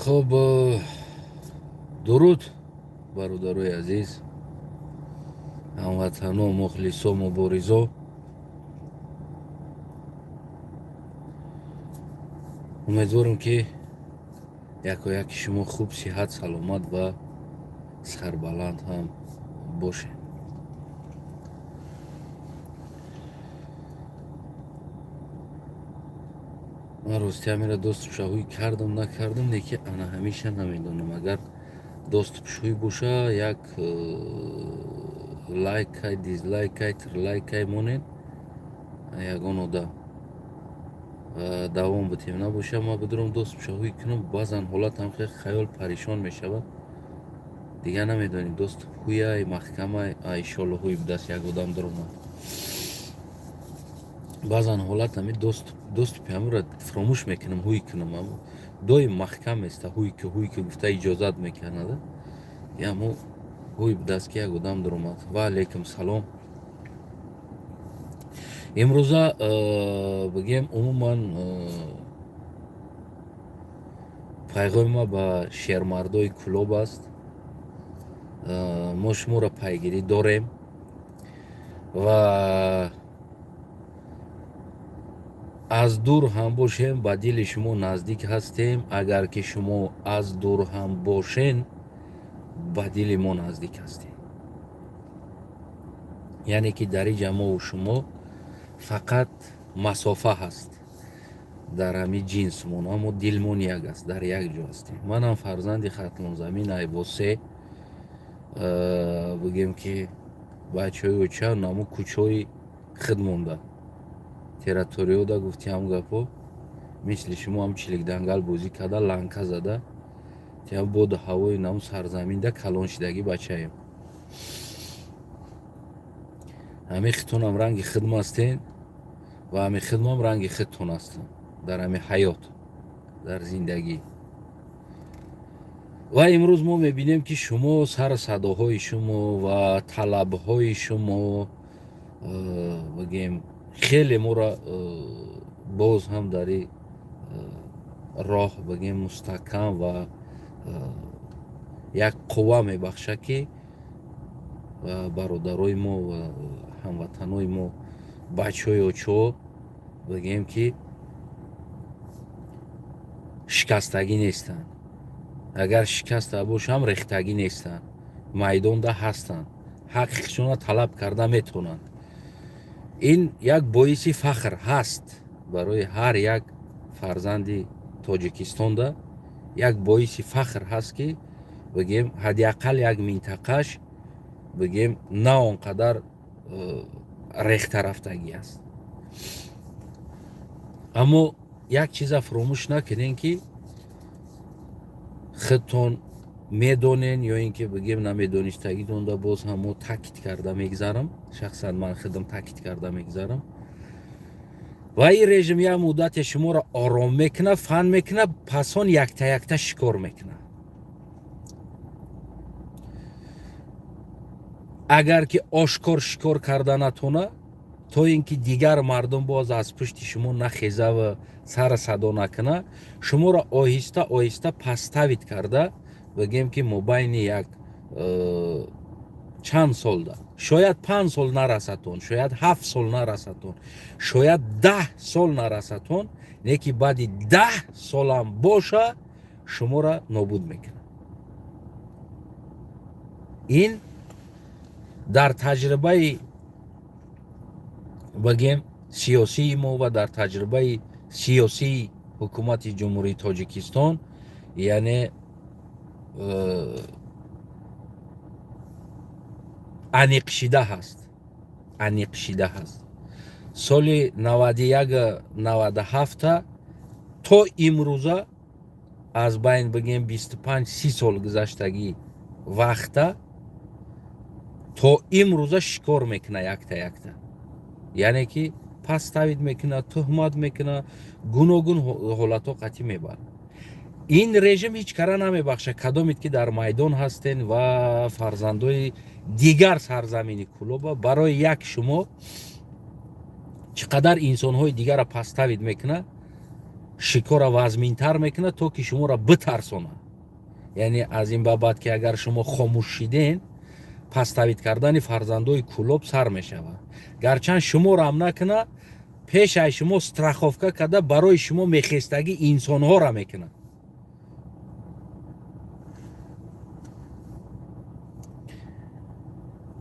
خب درود برادرای عزیز، هموطنان، مخلصان، مبارزان. امیدوارم که یک شما خوب، صحت، سلامت و سربلند هم باشه. من راستی همیره دوست پشوی کردم نکردم نیکی انا همیشه نمیدونم. اگر دوست پشوی باشه یک لایک های، دیزلایک های، ترلایک های مونین یگان آدم دوام بتیم نباشه. ما بدورم دوست پشوی کنم بازن حالت هم خیلی خیال پریشان میشود دیگه. نمیدونیم دوست خویه محکمه ایشالله خوی بدست یک آدم درم بازن حالت همی دوست پیامو را فراموش میکنم هوی کنم. اما دوی محکم است هوی که گفته اجازت میکنه ده یا مو هوی بدست که یک آدم درم و علیکم سلام. امروزه بگیم عموما پیغام ما با شیرمردای کلوب است. ما شما را پیگیری داریم و از دور هم باشیم با دل شما نزدیک هستیم. اگر که شما از دور هم باشین با دل ما نزدیک هستیم. یعنی که در جمع و شما فقط مسافه هست در همین جنس مون، اما دلمون یک است، در یک جا هستیم. من هم فرزند ختم زمین ایباسه بگیم که بچه های اوچه نامو کوچه خدمونده تیراتوریو دا گفتی هم گپو مثل شما هم چلیک دنگل بازی کرده لنکه زده تیم بود هوای نام سرزمین ده کلان شدگی بچه هایم. همه خطون هم رنگ خدم هستین و همه خدم هم رنگ خطون هستن در همه حیات، در زندگی. و امروز ما میبینیم که شما سر صداهای شما و طلبهای شما بگیم خیلی ما را باز هم داری راه بگیم مستحکم و یک قوه میبخشه که برادرای ما و هموطنای ما بچه های اوچو بگیم که شکستگی نیستن. اگر شکسته باشه هم ریختگی نیستن، میدان ده هستن، حقشون را طلب کرده میتونن. این یک باعث فخر هست برای هر یک فرزند تاجیکستان ده. یک باعث فخر هست که بگیم حداقل یک منطقهش بگیم نه آنقدر ریخته رفتگی است. اما یک چیز فراموش نکنین که خودتون میدونین یا اینکه بگیم نمیدونستگی دونده باز همو تاکید کرده میگذارم. شخصا من خودم تاکید کرده میگذارم و این رژیم یک مدت شما را آرام میکنه، فن میکنه، پسان یک تا شکار میکنه. اگر که آشکار شکار کرده نتونه تا اینکه دیگر مردم باز از پشت شما نخیزه و سر صدا نکنه، شما را آهسته آهسته پستوید کرده بگیم که مبین یک چند سال ده، شاید 5 سال نرسدتون، شاید 7 سال نرسدتون، شاید 10 سال نرسدتون، نه که بعد 10 سال هم باشه شما را نابود میکنه. این در تجربه بگیم سیاسی ما و در تجربه سیاسی حکومت جمهوری تاجیکستان یعنی انیق شده هست. سال 91 97 تا امروزه از بین بگیم 25 30 سال گذشتگی وقت تا امروزه شکار میکنه یک تا. یعنی که پس تاوید میکنه، تهمت میکنه، گوناگون حالت ها قطعی میبره. این رژیم هیچ کاره نمیبخشه کدامید که در میدان هستین و فرزندای دیگر سرزمین کلوب برای یک شما چقدر انسان های دیگر را پس تاوید میکنه шикора вазминтар мекунад то ки шуморо битарсонад. яъне аз ин бабад ки агар шумо хомӯш шиден пас тавид кардани фарзандои кӯлоб сар мешавад. гарчанд шуморо ҳам накунад пеш аз шумо страховка карда барои шумо мехестагии инсонҳоро мекунад.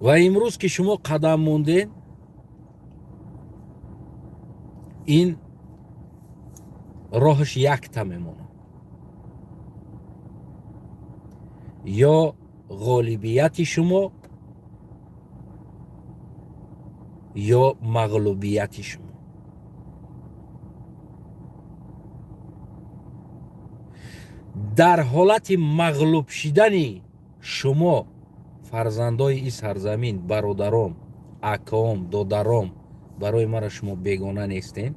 ва имрӯз ки шумо қадам монден ин роҳаш якта мемонад. ё ғолибияти шумо ё мағлубияти шумо. дар ҳолати мағлуб шидани шумо фарзандои ин сарзамин, бародаром, акаом, додаром, барои мара шумо бегона нестен.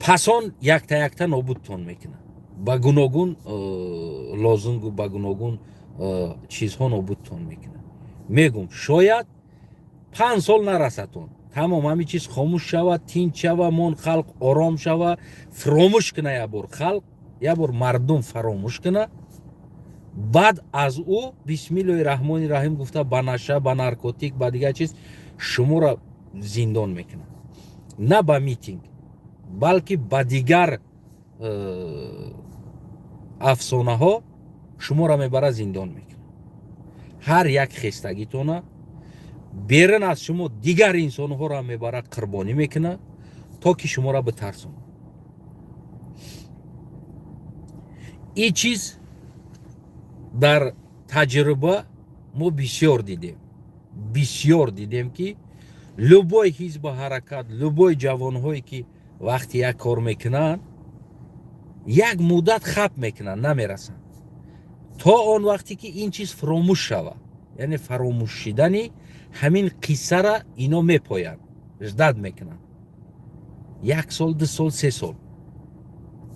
пасон якта нобудтон мекунад. ба гуногун лозунгу ба гуногун чизҳо нобудтон мекунад. мегум шояд 5 сол нарасатон, тамом ҳамин чиз хомӯш шавад, тинч шавад, мон халқ ором шавад, фаромӯш кунад ябор халқ, ябор мардум фаромӯш кунад. баъд аз ӯ бисмиллоҳи раҳмони раҳим гуфта ба наша, ба наркотик, ба дигар чиз шуморо зиндон мекунад. на ба митинг, балки ба дигар афсонаҳо шуморо мебара зиндон мекунад. ҳар як хестагитона берун аз шумо дигар инсонҳоро мебара қурбонӣ мекунад то ки шуморо битарсонад. ин чиз дар таҷриба мо бисёр дидем ки любой ҳизбу ҳаракат, любой ҷавонҳое ки вақти як кор мекунанд як муддат хаб мекунанд, намерасанд то он вақте ки ин чиз фаромӯш шавад. яъне фаромӯш шидани ҳамин қиссара ино мепоянд, ждат мекунанд 1 сол, 2 сол, 3 сол.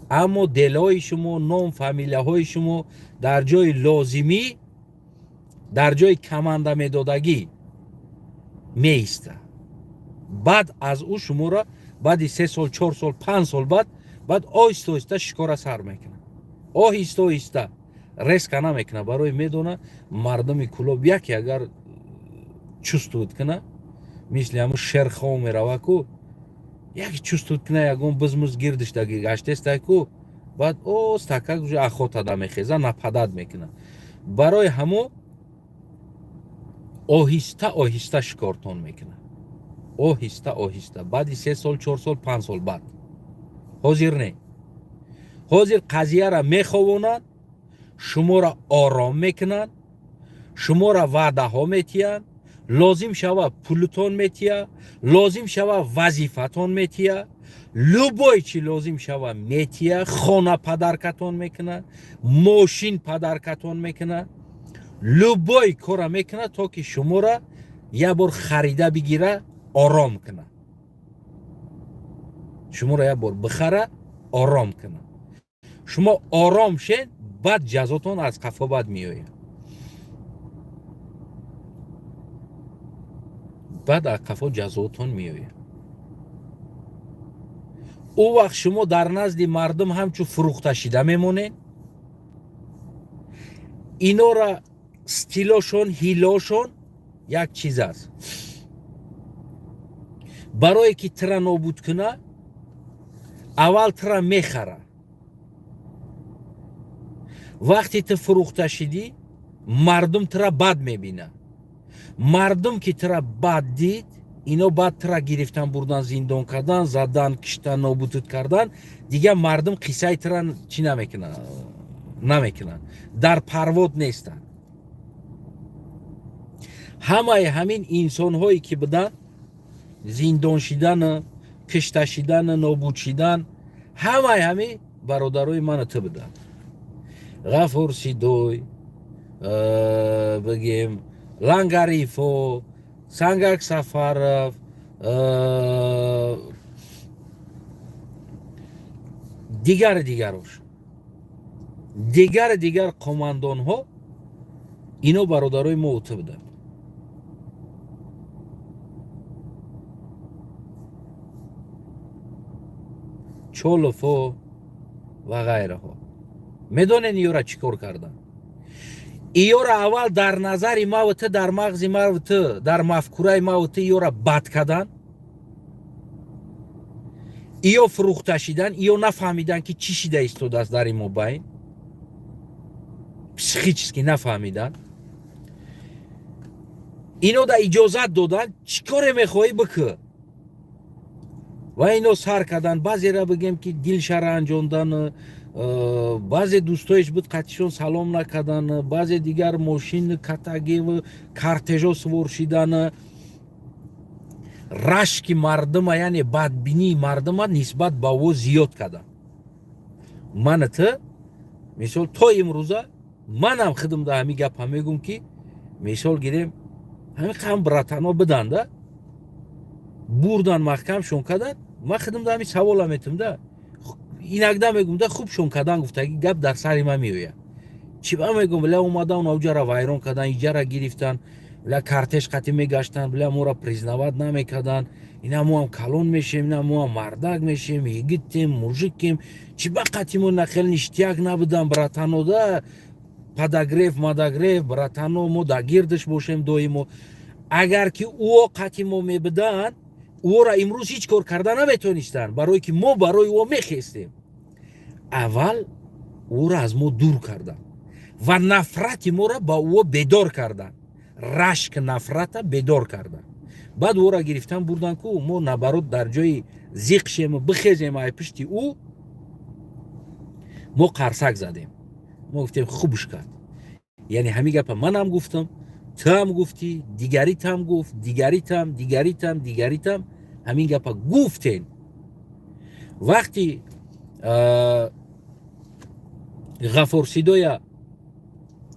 аммо делҳои шумо, ном фамилияҳои шумо дар ҷои лозимӣ, дар ҷои каманда медодагӣ меистад. баъд аз ӯ шуморо баъди 3 сол, 4 сол, 5 сол баъд оҳиста оҳиста шикора сар мекунад. оҳиста оҳиста резка намекунад, барои медонад мардуми кӯлоб яке агар чувствуд кунад, мисли ҳамун шерхоҳо меравад ку, яке чувствуд кунад ягон бизмуз гирдишдаги гаштеста ку, баъд стакак ахотада мехезад, нападад мекунад. барои ҳамон оҳиста оҳиста шикортон мекунад. оҳиста оҳиста баъди 3 сол, 4 сол, 5 сол баъд. ҳозир не. ҳозир қазияро меховонад, шуморо ором мекунад, шуморо ваъдаҳо метиҳанд, лозим шава пултон метиҳад, лозим шава вазифатон метиҳад, любой чи лозим шава метиҳад, хона падаркатон мекунад, мошин падаркатон мекунад, любой кора мекунад то ки шуморо як бор харида бигира, ором кунад. шуморо як бор бихара, ором кунад. шумо ором шед, баъд ҷазотон аз қафо баъд меояд. баъд аз қафо ҷазоатон меояд. ӯ вақт шумо дар назди мардум ҳамчун фурӯхташида мемонед. инора стилошон, ҳилошон як чиз аст. барое ки тира нобуд кунад, аввал тира мехара. вақте ту фурӯхта шидӣ, мардум тира бад мебинад. мардум ки тира бад дид, ино баъд тира гирифтан бурдан, зиндон кардан, задан, киштан, нобуд кардан, дигар мардум қиссаи тира чӣ намекунанд, дар парвод нестанд. ҳамаи ҳамин инсонҳое ки буданд, зиндон шидан, кишта шидан, нобуд шидан, ҳамаи ҳамин бародарои ману ту буданд. ғафур сидой, бигем лангарифо, сангак сафаров, дигар қомандонҳо, ино бародарои мо ту буданд. چولفو و غیره ها. میدونین ایورا چیکار کردن؟ ایورا اول در نظر ما و ته، در مغز ما و ته، در مفکوره ما و ته ایورا بد کردن. ایو فروخته شدن، ایو نفهمیدن که چی شده ایستاده است در این موبایل. پسیخیچسکی نفهمیدن. اینو دا اجازت دادن چیکار میخوای بکن و اینو سر کردن. بعضی را بگیم که دلش را انجاندن، بعضی دوستایش بود قطعشون سلام نکردن، بعضی دیگر ماشین کتگی و کارتژو سوار شدن. رشک مردم یعنی بدبینی مردم نسبت با او زیاد کردن. من ته مثال تا امروزه منم خودم دا همین گپ میگم که مثال گیریم همین قم براتانا بدن ده بردن محکم شون کردن. من خودم دا همین سوال میتم ده اینک دا میگم ده خوب شون کردن گفتگی گپ در سر من میوید. چی با میگم بله اومدن اونجا را وایران کردن، اینجا را گرفتن، بله کارتش قطعی میگشتن، بله ما را پریزنواد نمیکردن. اینا ما هم کلون میشیم، اینا ما هم مردک میشیم، یگیتیم، موژیکیم. چی با قطعیمون نخیل نشتیاک نبودن براتانو ده پداگریف مداگریف براتانو ما دا گیردش باشیم دویمو. اگر که او قطعیمو میبدن او را امروز هیچ کار کردن نمیتونستن، برای که ما برای او میخستیم. اول او را از ما دور کردن و نفرت ما را با او بدار کردن. رشک نفرت بدار کردن. بعد او را گرفتن بردن که ما نبرد در جای زیق شیم بخیزیم ای پشتی او. ما قرصک زدیم. ما گفتیم خوبش کرد. یعنی همین گپ من هم گفتم، تو هم گفتی، دیگریت هم گفت، دیگریت هم همین گپ گفتین. وقتی غفورسیدوی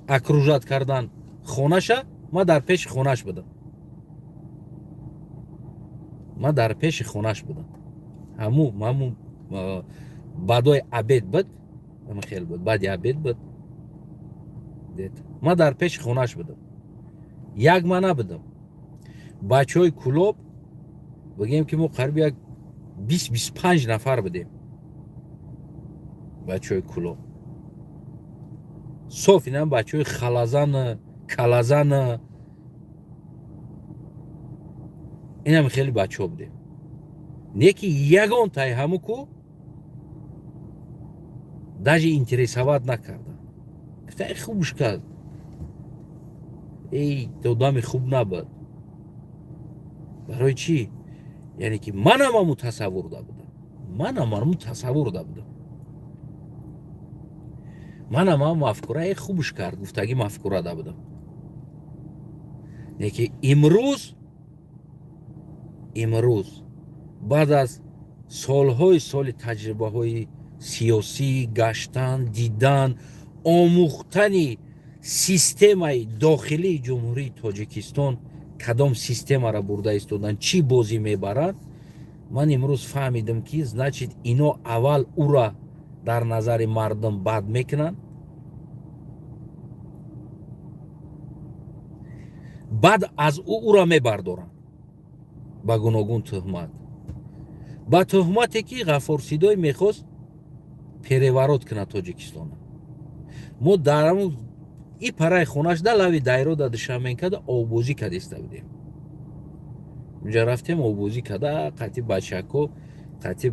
اکروژات کردن خونش، ما در پیش خونش بودم. همو بعدای عبید بود، خیلی بود، بعد عبید بود. ما در پیش خونش بودم. یک ما نبودم. بچه های کلوب بگیم که ما قریب یک 20-25 نفر بودیم. بچه های کلوب صاف اینم بچه های خلازان کلازان اینم خیلی بچه ها بودیم. نیکی یگان تای همو کو داجی اینترسواد نکردن. گفتن خوبش کرد. ای دادم خوب نبود. برای چی؟ یعنی که منم همو تصور دا بودم. منم همو مفکوره خوبش کرد. گفتگی مفکوره دا بودم. نیکی امروز بعد از سال تجربه های سیاسی، گشتن، دیدن، آموختن سیستم داخلی جمهوری تاجیکستان کدام سیستم را برده ایستادن، چی بازی میبرند، من امروز فهمیدم که значит اینا اول او را در نظر مردم بد میکنن، بعد از او را میبردارن با گوناگون تهمت. با تهمتی که غفورسیدوی میخواست پیرورات کنه تاجیکستان. ما درمون این پرای خونش در لوی دایره داده شمین کده آبوزی کده استودیم. اونجا رفتیم آبوزی کده قطعی بچه‌کو قطعی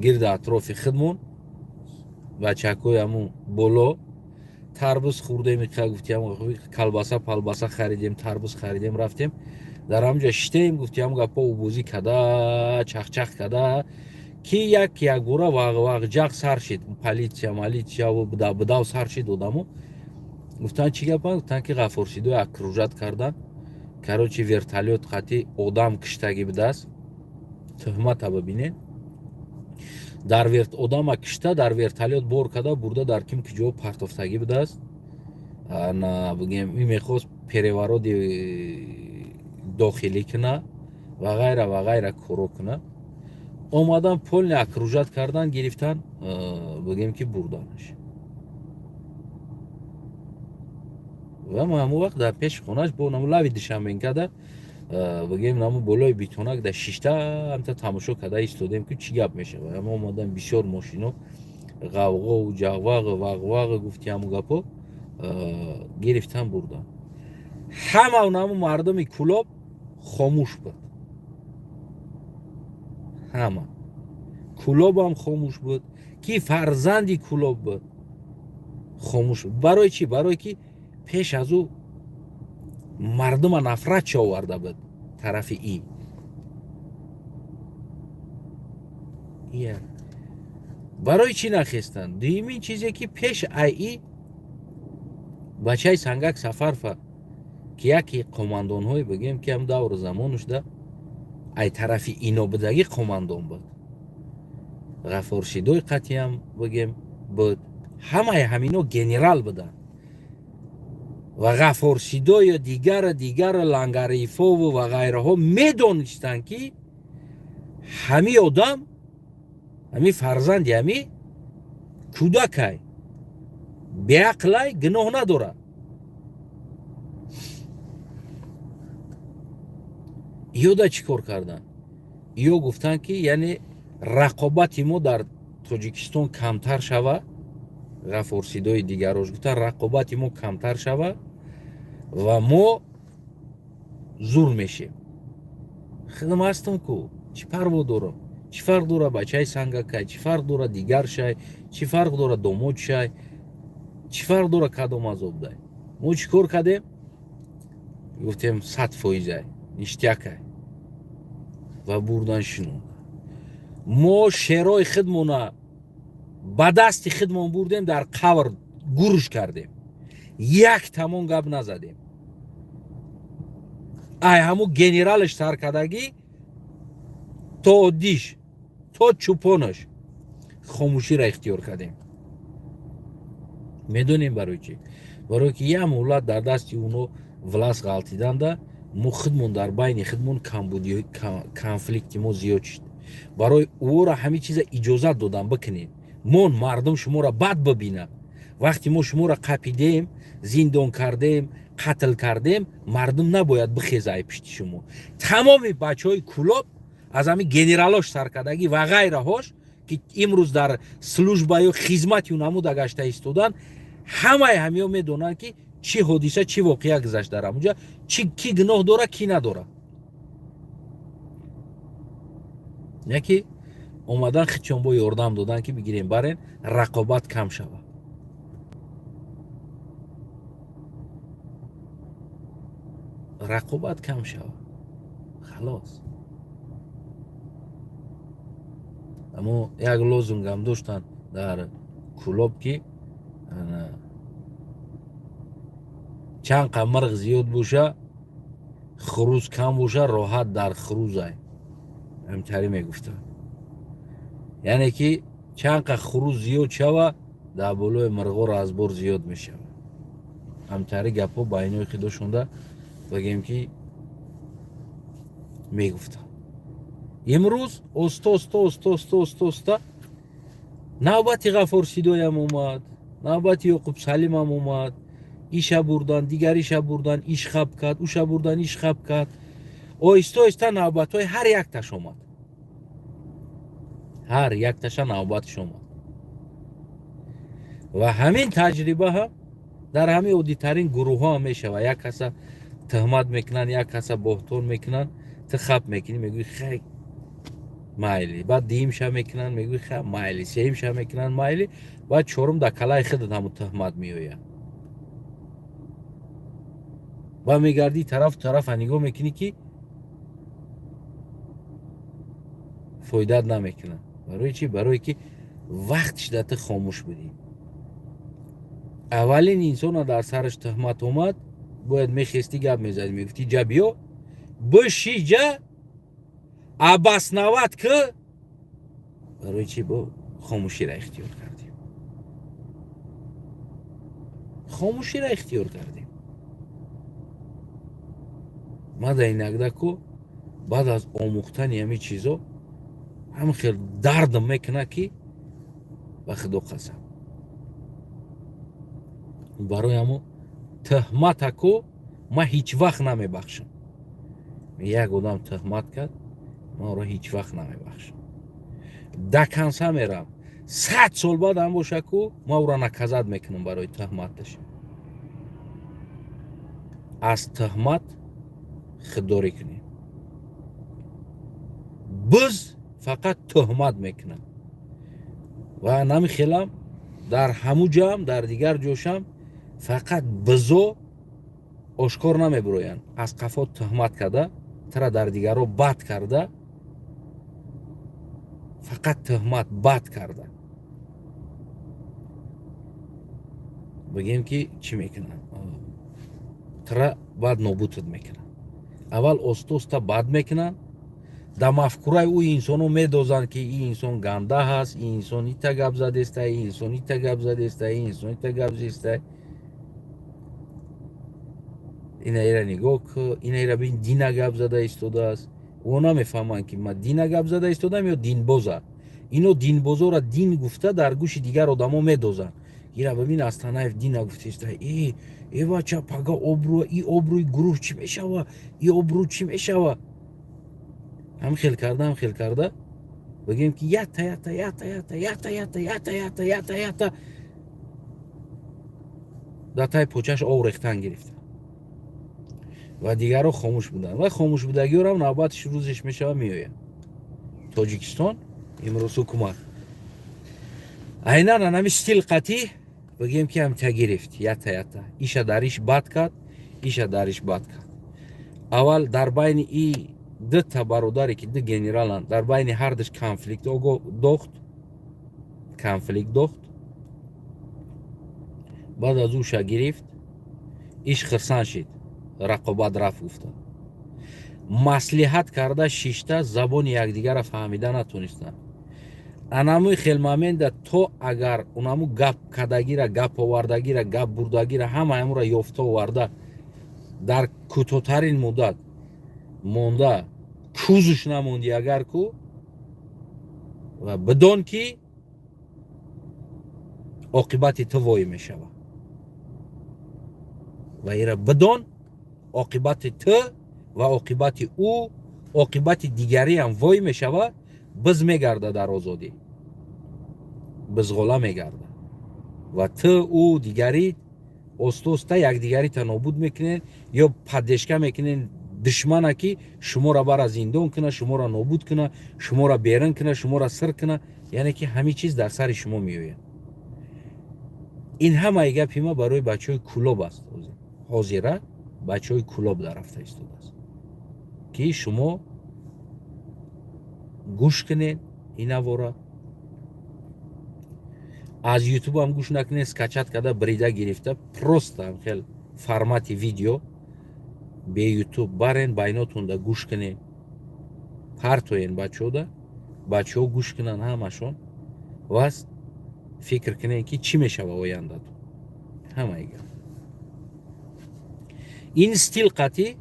گرد اطراف خودمون بچه‌کوی همون بولو تربوز خورده میخواه گفتیم کلباسه پلباسه خریدیم، تربوز خریدیم، رفتیم در همونجا شتیم گفتیم گپا آبوزی کده چخ کده کی یک گوره واق جاق سر شد پلیتیا و بداو سر شد آدمو. گفتن چی گپا؟ گفتن که غفورسیدو اکروژات کردن کروچی ورتالیوت قطعی آدم کشتگی بده است. تهمت ببینین در آدم کشته در ورتالیوت بور کده برده در کیم که جو پرتافتگی بده است. نه بگیم این میخواست پیرورو داخلی کنه و غیره کرو کنه. اومدن پول اکروژات کردن گرفتن بگیم که بردانش. و ما همون وقت در پیش خونش با نمو لوی دشمن کده бигем намо болои битонак да шишта ҳамта тамошо карда истодем ки чӣ гап мешавад. Аммо омадан бисёр мошино ғавғову ҷағвағу вағвағу гуфти ҳамун гапо гирифтан бурдан. Ҳама намо мардуми Кӯлоб хомӯш буд. Ҳама. Кӯлобам хомӯш буд, ки фарзанди Кӯлоб буд хомӯш буд. Барои чӣ? Барое ки пеш аз ӯ мардума нафрат шоварда буд тарафи ин. Барои чӣ нахестанд? Дуюмин чизе ки пеш ай и бачаи Сангак Сафарова ки яки қомандонҳои бигем ки ҳам давру замонушда ай тарафи ино будаги қомандон буд. Ғафоршидои қатъиам бигем буд. Ҳамаи ҳамино генерал буданд. ва Ғафоршидо ё дигар Лангарифову ва ғайраҳо медонистанд ки ҳамин одам, ҳамин фарзанди ҳамин кӯдакай беақлай гуноҳ надорад. иёда чӣ кор карданд? иё гуфтанд ки яъне рақобати мо дар Тоҷикистон камтар шава. Ғафоршидои дигарош гуфтанд рақобати мо камтар шава ва мо зур мешем. худам ҳастам ку чӣ парво дорам? чӣ фарқ дорад бачаи Сангакай, чӣ фарқ дорад дигаршай, чӣ фарқ дорад домодшай, чӣ фарқ дорад кадом азобдай? мо чӣ кор кардем? гуфтем 100% ништякай ва бурдан шинон. мо шерои худмона ба дасти худмон бурдем, дар қабр гурш кардем. як тамон гап назадем. ай ҳамун генералш саркардагӣ то оддиш то чӯпонош хомӯширо ихтиёр кардем. медонем барои чӣ? барое ки як муллат дар дасти уно власт ғалтиданда мо худмон дар байни худмон камбудии конфликти мо зиёд шуд. барои ӯро ҳамин чиза иҷозат додам бикунем. мон мардум шуморо бад бибинад. вақте мо шуморо қапидем, зиндон кардем, қатл кардем, мардум набояд бихеза ай пишти шумо. тамоми бачаҳои Кӯлоб аз ҳамин генералош саркардагӣ ва ғайраҳош ки имрӯз дар служба ё хизмати намуда гашта истоданд, ҳамаи ҳамиҳо медонанд ки чӣ ҳодиса чӣ воқеа гузашт дар ҳамунҷа, кӣ гуноҳ дорад кӣ надорад. яке омадан хичонбо ёрдам доданд ки бигирем барен рақобат кам шавад. рақобат кам шавад. халос. аммо як лозунгам доштанд дар Кӯлоб ки чанд қа мирғ зиёд боша, хурӯз кам боша, роҳат дар хурӯзай. ҳамчари мегуфтанд. яъне ки чанд қа хурӯз зиёд шава, дар болои мирғоро аз бор зиёд мешава. ҳамчари гапҳо байнои худошонда бигем ки мегуфтанд. имрӯз оста навбати Ғафоршидоям омад, навбати Ёқуб Салимам омад. иша бурдан, дигариша бурдан, иш хаб кард, уша бурдан, иш хаб кард. оҳиста навбатҳои ҳар якташ омад. ҳар якташа навбатш омад. ва ҳамин таҷриба ҳам дар ҳамин оддитарин гурӯҳҳо ҳам мешавад. як каса тӯҳмат мекунанд, як каса боҳтон мекунанд, ту хаб мекунӣ, мегӯӣ хай майли. баъд дуюмша мекунанд, мегӯӣ хай майли. сеюмша мекунанд, майли. баъд чорум дар калаи худат ҳамун тӯҳмат меояд. ва мегардӣ тарафу тарафа нигоҳ мекунӣ ки фоидат намекунад. барои чӣ? барое ки вақтиш да ту хомӯш будӣ. аввалин инсона дар сараш тӯҳмат омад, бояд мехестӣ гап мезадӣ, мегуфтӣ ҷа биё биши ҷа абаснават ки. барои чӣ? бо хомӯширо ихтиёр кардем. хомӯширо ихтиёр кардем. ман дар инагдаку баъд аз омӯхтани ҳамин чизо ҳамин хел дардам мекунад ки ба худо қасам. барои ҳамон тӯҳматаку ман ҳеҷ вақт намебахшам. یک odam تهمت کرد ما را هیچ وقت نمیبخشم. دکنسه میرم 100 سال بعد هم باشه که ما او را نکزد میکنم برای تهمتش. از تهمت خودداری کنیم. biz faqat tuhmat میکنم و نمیخیلم در همو جام در دیگر جوشم فقط بزو آشکار نمیبروین از قفا تهمت کرده ترا در دیگر رو بد کرده فقط تهمت بد کرده بگیم که چی میکنن ترا بد نابودت میکنن اول استوستا بد میکنن در مفکورای او انسانو میدوزن که این انسان گنده هست این انسان ایتا گپ زده است این انسان ایتا گپ زده است این انسان ایتا گپ زده است این ایرا نگاه که این ایرا بین دین گپ زده ایستاده است اونا میفهمن که ما دین گپ زده ایستادم یا دین بوزه اینو دین بوزا را دین گفته در گوش دیگر آدما میدوزن ایرا ببین از تنایف دین گفته است ای بچا پگا ابرو ای ابروی گروه چی میشوه ای ابرو چی میشوه هم خیل کرده بگیم که یتا داتای پوچش آو ریختن گرفت و دیگر رو خاموش بودن و خاموش بودگی رو هم نوبتش روزش میشه و میوید تاجیکستان امروز حکومت اینان همی ستیل قطعی بگیم که هم تا گرفت یتا ایشا داریش بد کرد ایشا داریش بد کرد اول در بین ای دو تا برادری که دو گنرالان در بین هر دش کنفلیکت داخت بعد از او شا گرفت ایش خرسان شد رقابت رفت افتاد مصلحت کرده شیشتا زبان یکدیگر را فهمیده نتونستن انامو خیلمامند تو اگر اونامو گپ کدگی را گپ آوردگی را گپ بردگی را همه را یافته آورده در کوتاه‌ترین مدت مونده کوزش نموندی اگر کو و بدون که عاقبت تو وای میشوه و ایره بدون عاقبت تو و عاقبت او عاقبت دیگری هم وای میشوه بز میگرده در آزادی بزغلا میگرده و تو او دیگری استوسته یک دیگری تا نابود میکنین یا پدشکه میکنین دشمنه که شما را بر زندان کنه شما را نابود کنه شما را بیرون کنه شما را سر کنه یعنی که همه چیز در سر شما میآید این همه گپی ما برای بچهای کلوب است حاضره بچهای کلوب در رفته ایستاده است که شما گوش کنین این وارا از یوتیوب هم گوش نکنین اسکچت کرده بریده گرفته پروست هم خیلی فرمت ویدیو به یوتیوب برین بیناتون دا گوش کنین پرتوین بچه ها گوش کنن همشون و فکر کنین که چی میشه با آینده همه ایگه این استیل قطعی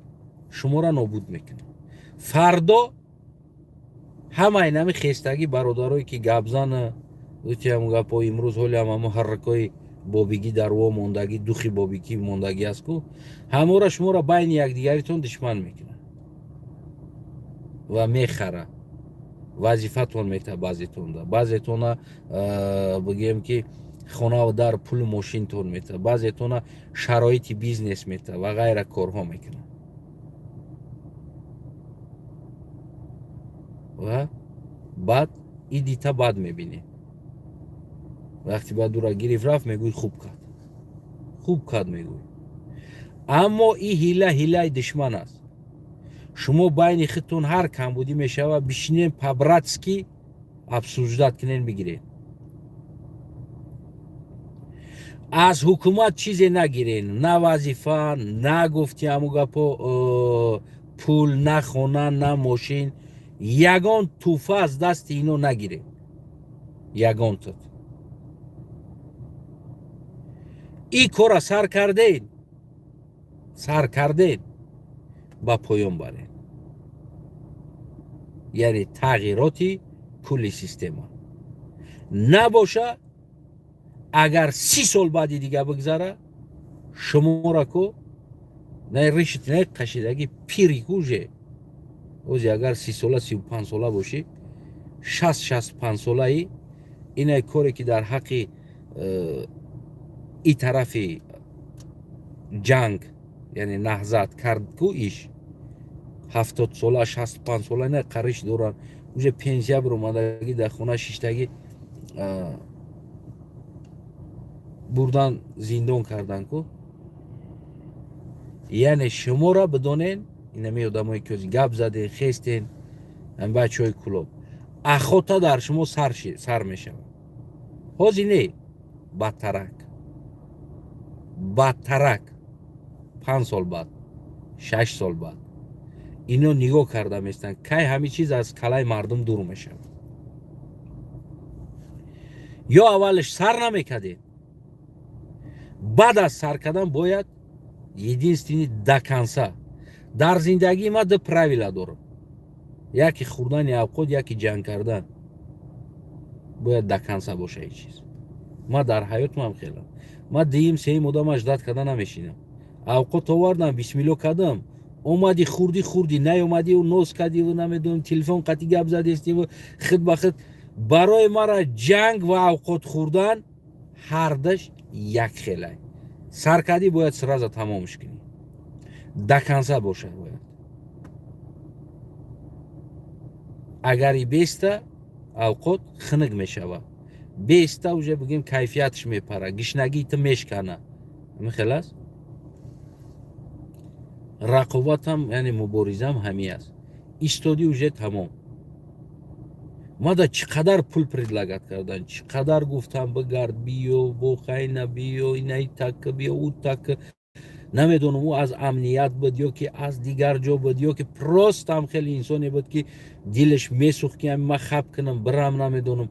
شما را نابود میکنه فردا همه این همی خیستگی برادرایی که گبزن وقتی هم گپ امروز حالی هم محرکای بابیگی در وا موندگی دوخی بابیگی موندگی است کو همه را شما را بین یک دیگریتون دشمن میکنه و میخره وظیفتون میته بعضیتون بگیم که خانه و در پول ماشین تون میته بعضیتون شرایط بیزنس میته و غیره کارها میکنه و بعد این دیتا بعد میبینی وقتی بعد دورا گریف رفت میگوی خوب کرد میگوی اما این هیله دشمن است شما بین خودتون هر کم بودی میشه و بشینین پبراتسکی ابسوجدت کنین بگیرین از حکومت چیزی نگیرین نه وظیفه نه گفتی همو گپا پول نه خونه نه ماشین یگان توفه از دست اینو نگیرین یگان تو این کار سر کردین با پایان برین یعنی تغییراتی کلی سیستم نباشه اگر 30 سال بعدی دیگه بگذره شما را کو نه ریشت نه قشیدگی پیری کوجه اوزی اگر 30 ساله 35 ساله باشی 60 65 ساله‌ای این کاری که در حق این طرف جنگ یعنی نهضت کرد کو ایش 70 ساله 65 ساله نه قرش دوران اونجا پنسیا بر اومدگی در خونه شیشتگی بردن زندان کردن کو یعنی شما را بدونین اینمی آدمایی که گپ زدین خستین هم بچهای کلوب اخوتا در شما سر میشه حاضی نه بدترک 5 سال بعد 6 سال بعد اینو نگاه کرده میستن که همه چیز از کلای مردم دور میشه یا اولش سر نمیکردین بعد از سر کردن باید единственный до конца در زندگی ما دو правила دارم یکی خوردن اوقات یکی جنگ کردن باید до конца باشه این چیز ما در حیات ما هم خیلی ما دیم سیم مدام اجداد کردن نمیشینم اوقات آوردم بسمیلو کردم اومدی خوردی نه اومدی و نوز کردی و نمیدونم تلفن قطعی گپ زدی و خود به خود برای ما را جنگ و اوقات خوردن هر دش یک خیلی سرکردی باید سرازا تمامش کنی до конца باشه باید اگری بیسته اوقات خنق میشوه بیسته اوجه بگیم کیفیتش میپره گشنگی تو میشکنه همین خلاص رقابت هم یعنی مبارزه هم همی است ایستادی اوجه تمام ما دا چقدر پول پردلگت کردن چقدر گفتم بگرد بیو بخین بیو اینای تک بیو او تک نمیدونم او از امنیت بود یا که از دیگر جا بود یا که پروست هم خیلی انسانی بود که دلش میسوخت که ما خب کنم برم نمیدونم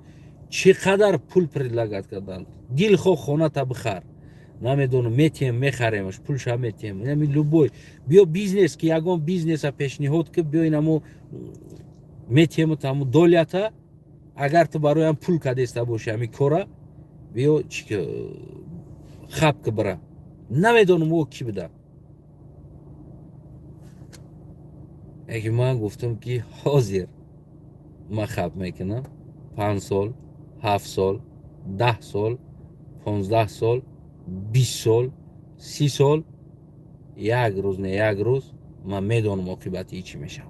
چقدر پول پردلگت کردن دل خو خونه تا بخر نمیدونم میتیم میخریمش پولش هم میتیم یعنی لوبوی بیا بیزنس که یگان بیزنس پیشنهاد که بیا اینمو میتیم تامو دولتا اگر تو برایم پول کدیسته باشه همی کورا بیا چی خب که برا نمیدونم او کی بده اگه من گفتم که حاضر ما خب میکنم 5 سال 7 سال 10 سال 15 سال 20 سال 30 سال یک روز نه یک روز من میدونم عاقبت چی میشه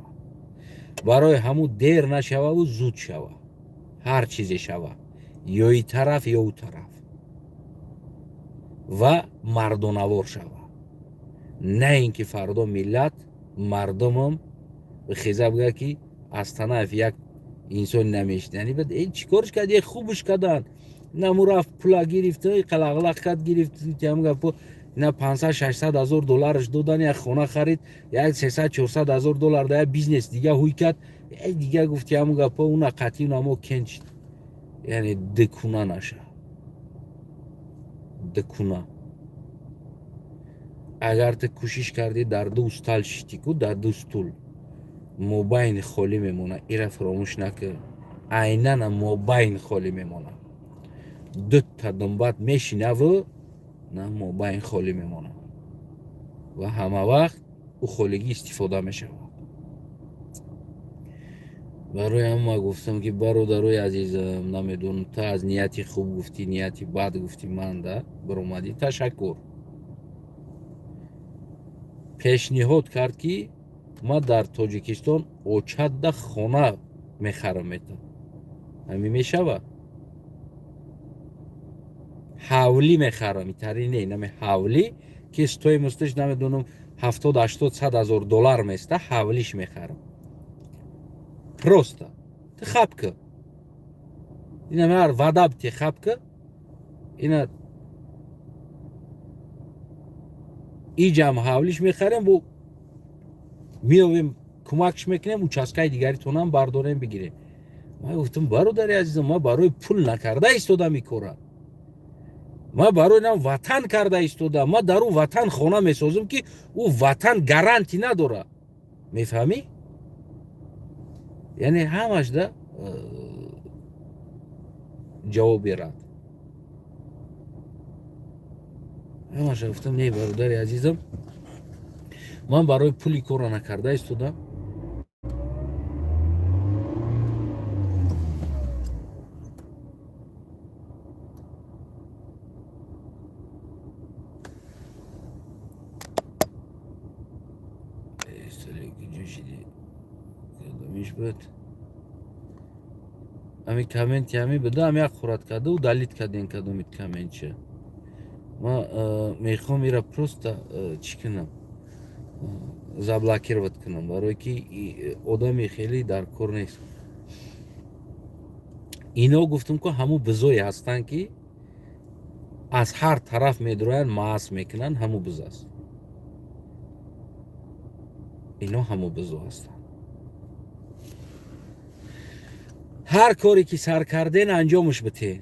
برای همون دیر نشوه و زود شوه هر چیزی شوه یا ای طرف یا او طرف و مردانوار شوه نه اینکه فردا ملت مردمم به خیزه بگه که از طرف یک انسان نمیشت یعنی بعد این چیکارش کرد یک خوبش کردن نمو رفت پولا گرفته قلقلق کرد گرفت هم گفت نه 500 600 هزار دلارش دادن یک خونه خرید یک 300 400 هزار دلار ده بیزنس دیگه هوی کرد دیگه گفت همون گپا اون قطعی نامو کنچ یعنی دکونه نشه دکونه اگر تو کوشش کردی در دو استال شیتی کو در دو استول موبایل خالی میمونه ایره فراموش نکن عیناً موبایل خالی میمونه دو تا دنبات میشینه و نه موبایل خالی میمونه و همه وقت او خالگی استفاده میشه برای هم ما گفتم که برادرای عزیزم نمیدونم تا از نیتی خوب گفتی نیتی بد گفتی من ده برامدی تشکر پیشنهاد کرد که ما در تاجیکستان اوچت ده خانه میخرم میتم همین میشوه حولی میخرم ایتری نمی حولی که استوی مستش نمیدونم 70 80 100 هزار دلار میسته حولیش میخرم پروستا تخب که اینا مر وعده تخب که اینا ای جمع حولیش میخرم و میویم کمکش میکنیم و چسکای دیگری تونم برداریم بگیریم ما گفتم برادر عزیزم ما برای پول نکرده ایستادم میکورم ما برای نام وطن کرده ایستادم ما در اون وطن خونه میسازم که او وطن گارانتی نداره میفهمی یعنی همش ده جواب رد همش گفتم نه برادر عزیزم من برای پولی کار نکرده ایستادم Good. Ами комменти ами буда, ами як хурад каду, далит каден кадомит комментча. Ма мехом ира просто чӣ кунам? Заблокировать кунам, барое ки одами хеле дар кор нест. Ино гуфтам ки ҳамун бизое ҳастанд ки аз ҳар тараф медуроянд, маъз мекунанд, ҳамун биз аст. Ино ҳамун бизо ҳастанд. ҳар коре ки сар карден анҷомаш битен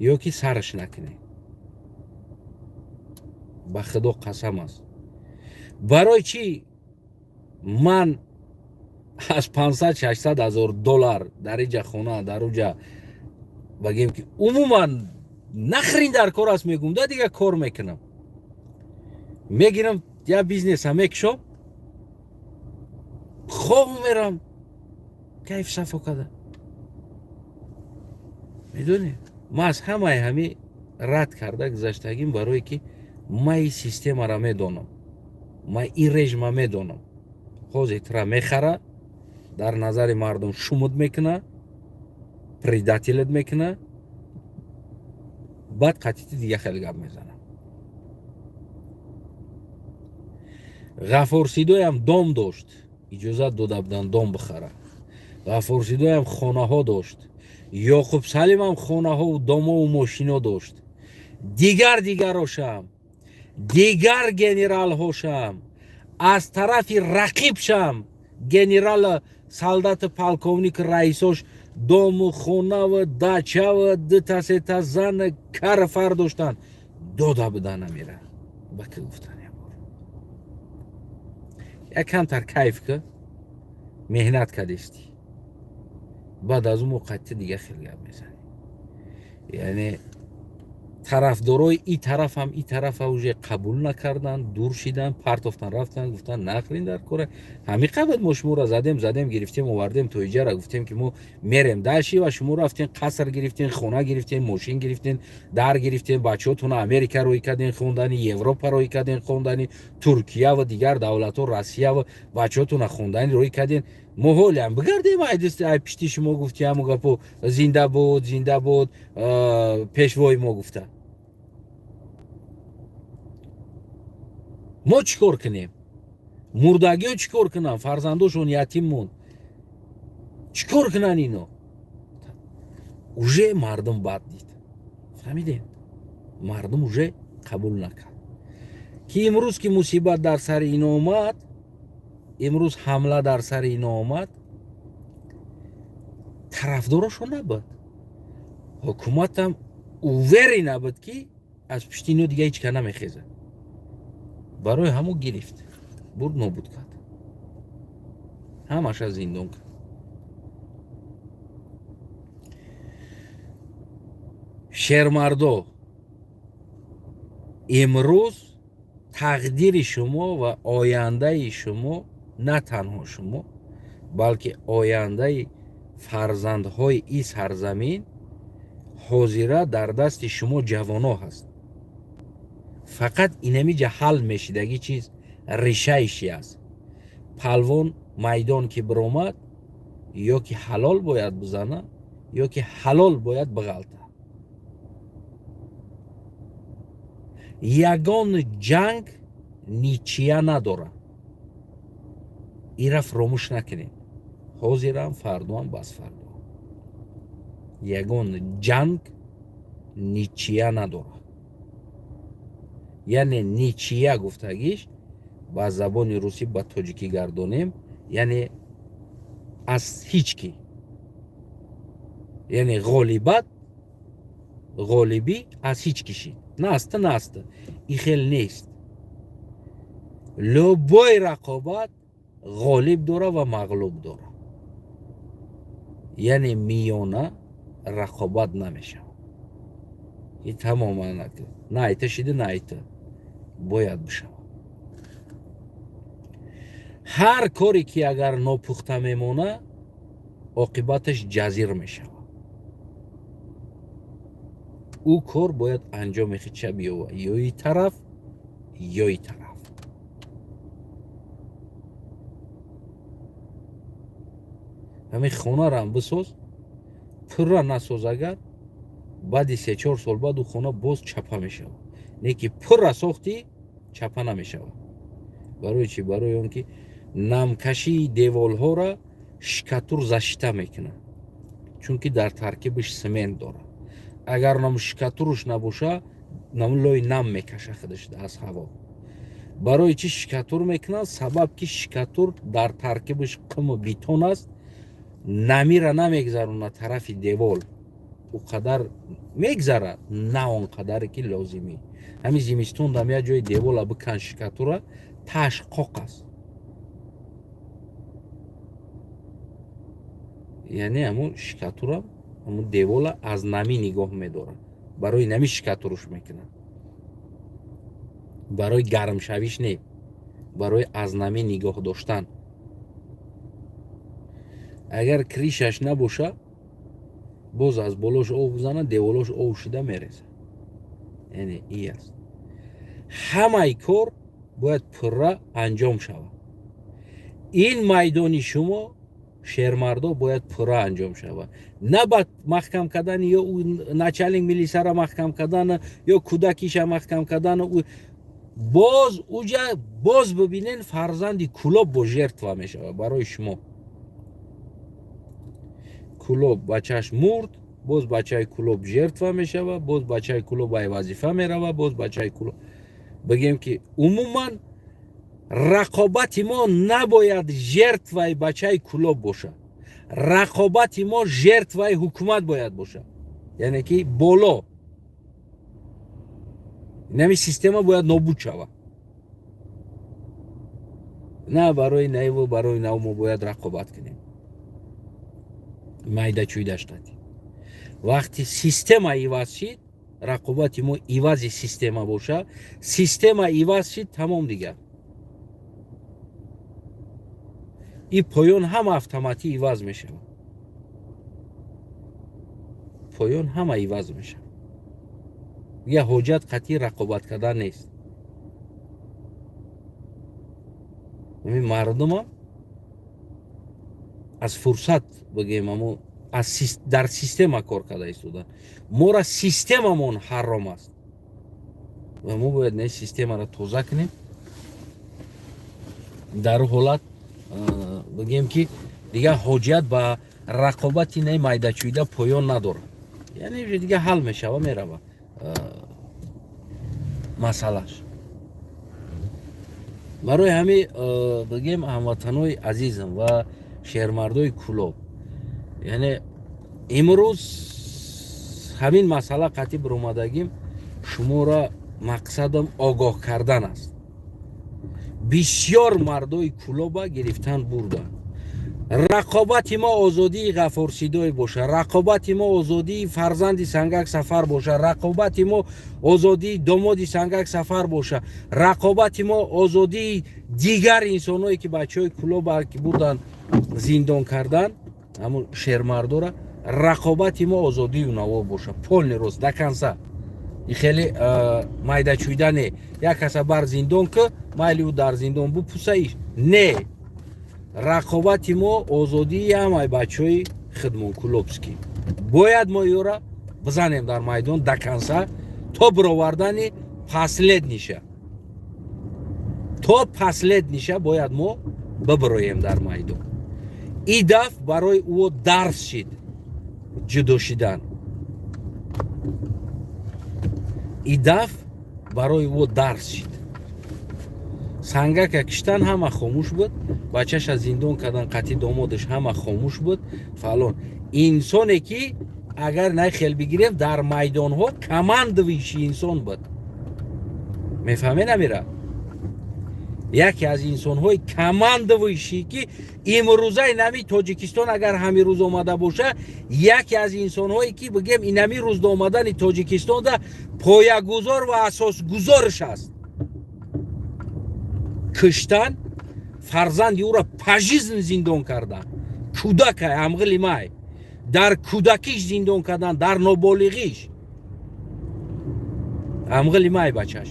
ё ки сараш накунед. ба худо қасам аст. барои чӣ ман аз 500-600 ҳазор доллар дар инҷа хона дар унҷа багем ки умуман нахрин дар кор аст мегум, да дига кор мекунам. Мегирам я бизнеса мекушам, хоб мерам кайф сафо када. медонӣ ман аз ҳамаи ҳами рад карда гузаштагим, барое ки ман ин системаро медонам, ман ин режима медонам. ҳозир тра мехара, дар назари мардум шумуд мекуна, предателят мекуна, баъд қатити дига хеле гап мезанам. ғафорсидоям дом дошт, иҷозат дода буданд дом бихара. ғафорсидоям хонаҳо дошт, ёқубсалимам хонаҳову домову мошино дошт. дигарошам, дигар генералҳошам, аз тарафи рақибшам генерала солдати полковник раисош дому хонаву дачаву дутасета зана карфар доштанд. дода будан намера. ба ки гуфтан ябор як камтар кайф ки меҳнат кадисти, баъд аз ун қатти дига хеле гап мезанӣ. яъне тарафдорои и тараф ҳам и тарафа уже қабул накарданд, дур шиданд, партофтан рафтанд, гуфтанд нахрин дар кора. ҳамин қабат мо шуморо задем гирифтем, овардем то иҷара, гуфтем ки мо мерем даши ва шумо рафтен қаср гирифтен, хона гирифтен, мошин гирифтен, дар гирифтен, бачаҳотон Америка роӣ карден хондани, Европа роӣ карден хондани, Туркия ва дигар давлатҳо, Россия ва бачаҳотона хондани роӣ карден. мо ҳолиам бигардем ай пишти шумо гуфти ҳамун гапо зинда буд пешвои мо гуфта. мо чӣ кор кунем? мурдагиҳо чӣ кор кунанд? фарзандошон ятим монд. чӣ кор кунанд ино? уже мардум бад дид. фаҳмидем? мардум уже қабул накард. ки имрӯз ки мусибат дар сари ино омад, имрӯз ҳамла дар сари ино омад, тарафдорошон набуд. ҳукуматам увери набуд ки аз пишти ино дига ҳеч ка намехезад. барои ҳамон гирифт, бурд нобуд кард, ҳамаша зиндон кард. шермардо, имрӯз тақдири шумо ва ояндаи шумо, на танҳо шумо, балки ояндаи фарзандҳои ин сарзамин ҳозира дар дасти шумо ҷавоно ҳаст. фақат инамиҷа ҳал мешидаги чиз решаиши аст. палвон майдон ки биромад, ё ки ҳалол бояд бизана, ё ки ҳалол бояд биғалта. ягон ҷанг ничия надорад. ира фуромӯш накунед. ҳозирам, фардоам, басфардо. ягон ҷанг ничия надорад. яъне ничия гуфтагиш ба забони русӣ ба тоҷикӣ гардонем, яъне аз ҳеҷ ки, яъне ғолибӣ аз ҳеҷ киши наст. ин хел нест. любой рақобат ғолиб дора ва мағлуб дора. яъне миёна рақобат намешавад. ин тамоман наайта шида, наайта бояд бишавад. ҳар коре ки агар нопухта мемона, оқибаташ ҷазир мешавад. ӯ кор бояд анҷоми хича биёвад, ё и тараф, ё и тараф. ҳамин хонарам бисоз, пурра насоз агар баъди 3-4 сол баъд ӯ хона боз чапа мешавад. Не ки пурра сохтӣ чапа намешавад. барои чӣ? Барои он ки намкашии деволҳоро шикатур зашита мекунад, чунки дар таркибаш семент дорад. агар нам шикатурш набоша, нам лои нам мекаша худаш аз ҳаво. барои чӣ шикатур мекунад? Сабаб ки шикатур дар таркибаш қуму бетон аст, намира намегзаронад тарафи девол, ӯ қадар мегзарад, на он қадаре ки лозимӣ. ҳамин зимистон дам як ҷои девола бикан шикатура, тааш қоқ аст. яъне ҳамун шикатура, ҳамун девола аз намӣ нигоҳ медорад. барои намӣ шикатурш мекунад. барои гармшавиш не, барои аз намӣ нигоҳ доштан. агар кришаш набоша, боз аз болош об бизанад, деволош об шида мерезад. яъне и аст. ҳамаи кор бояд пурра анҷом шавад. ин майдони шумо шермардо бояд пурра анҷом шавад. На ба маҳкам кардани ё начальник милисияро маҳкам кардана, ё кӯдакиша маҳкам кардана. боз уҷа боз бибинен фарзанди кӯлоб бо жертва мешавад барои шумо. кӯлоб бачааш мурд, боз бачаи кӯлоб жертва мешавад, боз бачаи кӯлоб ай вазифа меравад, боз бачаи кӯлоб. бигем ки умуман рақобати мо набояд жертваи бачаи кӯлоб бошад. рақобати мо жертваи ҳукумат бояд бошад. яъне ки боло. нами система бояд нобуд шавад. на барои наву, барои нав мо бояд рақобат кунем. майда чӯйда штати. вақти система иваз шид, рақобати мо ивази система боша, система иваз шид, тамом дигар. и поён ҳама автоматӣ иваз мешавад. поён ҳама иваз мешавад. я ҳоҷат қатъи рақобат кардан нест. мардумам аз фурсат бигем дар система кор карда истодан. мора системамон ҳаром аст ва мо бояд не системаро тоза кунем. дар ҳолат бигем ки дигар ҳоҷият ба рақобати не майдачӯида поён надорад. яъне дигар ҳал мешава, мерава масъалаш. барои ҳамин бигем ҳамватанои азизам ва шермардои кӯлоб, яъне имрӯз ҳамин масъала қатъи биромадагим шуморо мақсадам огоҳ кардан аст. бисёр мардои кӯлоба гирифтан бурданд. рақобати мо озодии ғафорсидой боша, рақобати мо озодии фарзанди Сангак Сафар боша, рақобати мо озодии домоди Сангак Сафар боша, рақобати мо озодии дигар инсоное ки бачаҳои кӯлоба ки бурдан зиндон кардан, ҳамун шермардора, рақобати мо озодию наво боша. полный рост до конца. и хеле майдачӯйда не. як каса бар зиндон ки майли ӯ дар зиндон бупусаиш. не. рақобати мо озодии ҳамаи бачаҳои хидмонкӯлобскӣ. бояд мо ёра бизанем дар майдон до конца то бировардани последниша. то последниша бояд мо бибироем дар майдон. и даф барои ӯ дарс шид ҷудо шидан. и даф барои ӯ дарс шид. сангака киштан ҳама хомӯш буд, бачаша зиндон кардан, қатъи домодаш ҳама хомӯш буд, фалон. инсоне ки агар най хел бигирем дар майдонҳо командовиши инсон буд. мефаҳме намира? яке аз инсонҳои командовишӣ ки имрӯзаи нами тоҷикистон агар ҳамин рӯз омада боша, яке аз инсонҳое ки бигем инами рӯз омадани тоҷикистонда поягузор ва асосгузорш аст. киштан фарзанди ӯро пажизн зиндон кардан. кӯдакай амғили май дар кӯдакиш зиндон кардан, дар ноболиғиш амғили май бачаш.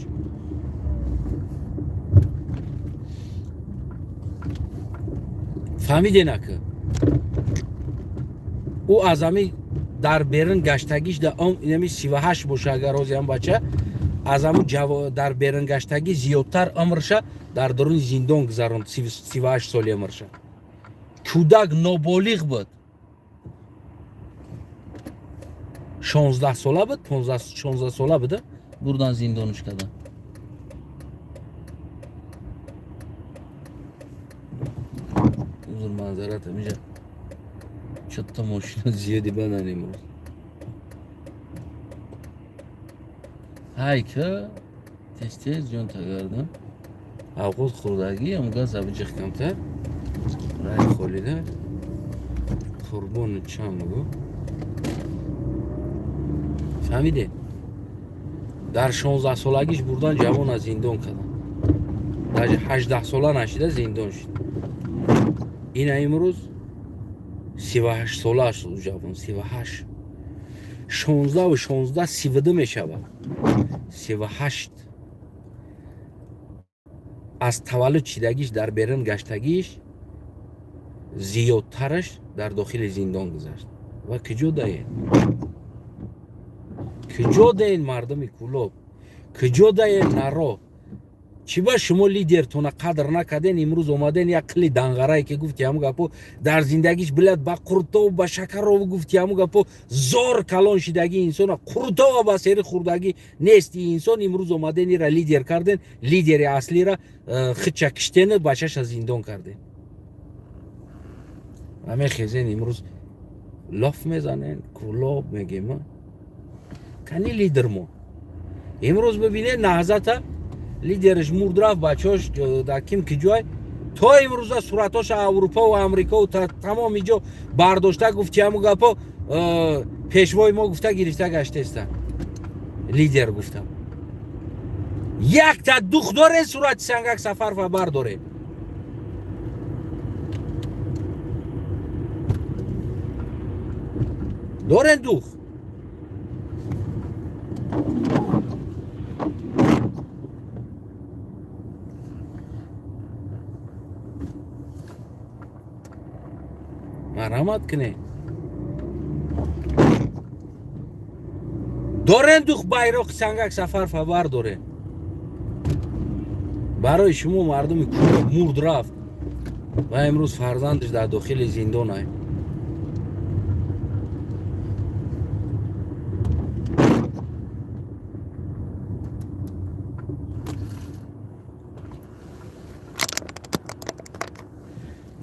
фаҳмидена ки او ازمی در برن گشتگیش در نمی 38 باشه اگر روزی هم بچه از همون در برن گشتگی زیادتر عمرشه در درون زندان گذراند 38 سالی عمرشه کودک نابالغ بود 16 ساله بود 16 ساله بوده buradan زندانش کردن huzur manzara tabii çatta moşuna ziyade ben anlayayım onu. Hayka tez jön tagardım. Avqot xurdagi ham gaz abijih kamtar. Ray xolida. Qurbon cham bu. Famide. Dar 16 solagish buradan javon az zindon kadan. Daje 18 sola nashida zindon shid. Ina imroz 38 sola shud javon 38. 16 و 16 32 میشود 38 از تولد چیدگیش در برن گشتگیش زیادترش در داخل زندان گذشت و کجا داین مردم کلوب کجا داین نرو چی با شما لیدرتون قدر نکردین امروز اومدین یک کلی دنگرایی که گفتی همو گپو در زندگیش بلد با قرطا و با شکر رو گفتی همو گپو زور کلان شدگی انسان قرطا و با سیر خوردگی نیستی انسان امروز اومدین را لیدر کردین لیدر اصلی را خود چکشتین بچش از زندان کردین همه خیزین امروز لاف میزنین کلاب میگه ما کنی لیدر ما امروز ببینه نهضت لیدرش مرد رفت بچه‌اش در کیم که جای تا امروز صورتاش اروپا و امریکا و تمام اینجا برداشته گفتی همو گپا پیشوای ما گفته گرفته گشته استن لیدر گفتم یک تا دوخ داره صورت سنگک سفر و برداره دارن دوخ مرحمت کنه دارن دوخ بایراق سنگک سفر فبر داره برای شما مردم کلوب مرد رفت و امروز فرزندش در داخل زندان های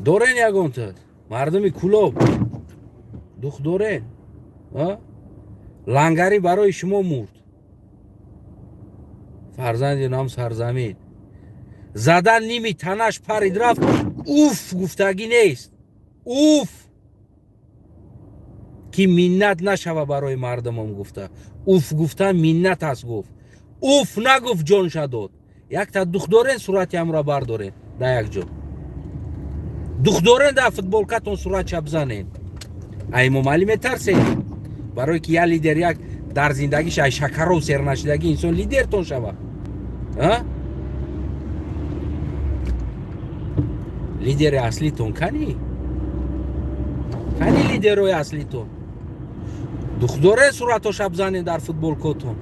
دارن یگان تد مردم کلوب دوخ دارن لنگری برای شما مرد فرزند نام سرزمین زدن نیمی تنش پرید رفت اوف گفتگی نیست اوف کی منت نشوه برای مردمم گفته اوف گفتن منت هست گفت اوف نگفت جان شداد یک تا دوخ دارن صورتی هم را بردارن در یک جا دوخ دارن در فوتبالکتون صورت چه بزنین ای ممالی میترسین برای که یه لیدر یک در زندگیش ای شکر و سر نشدگی انسان لیدرتون شوه لیدر اصلیتون کنی لیدر اصلیتون دوخ صورتو شب زنین در فوتبال کتون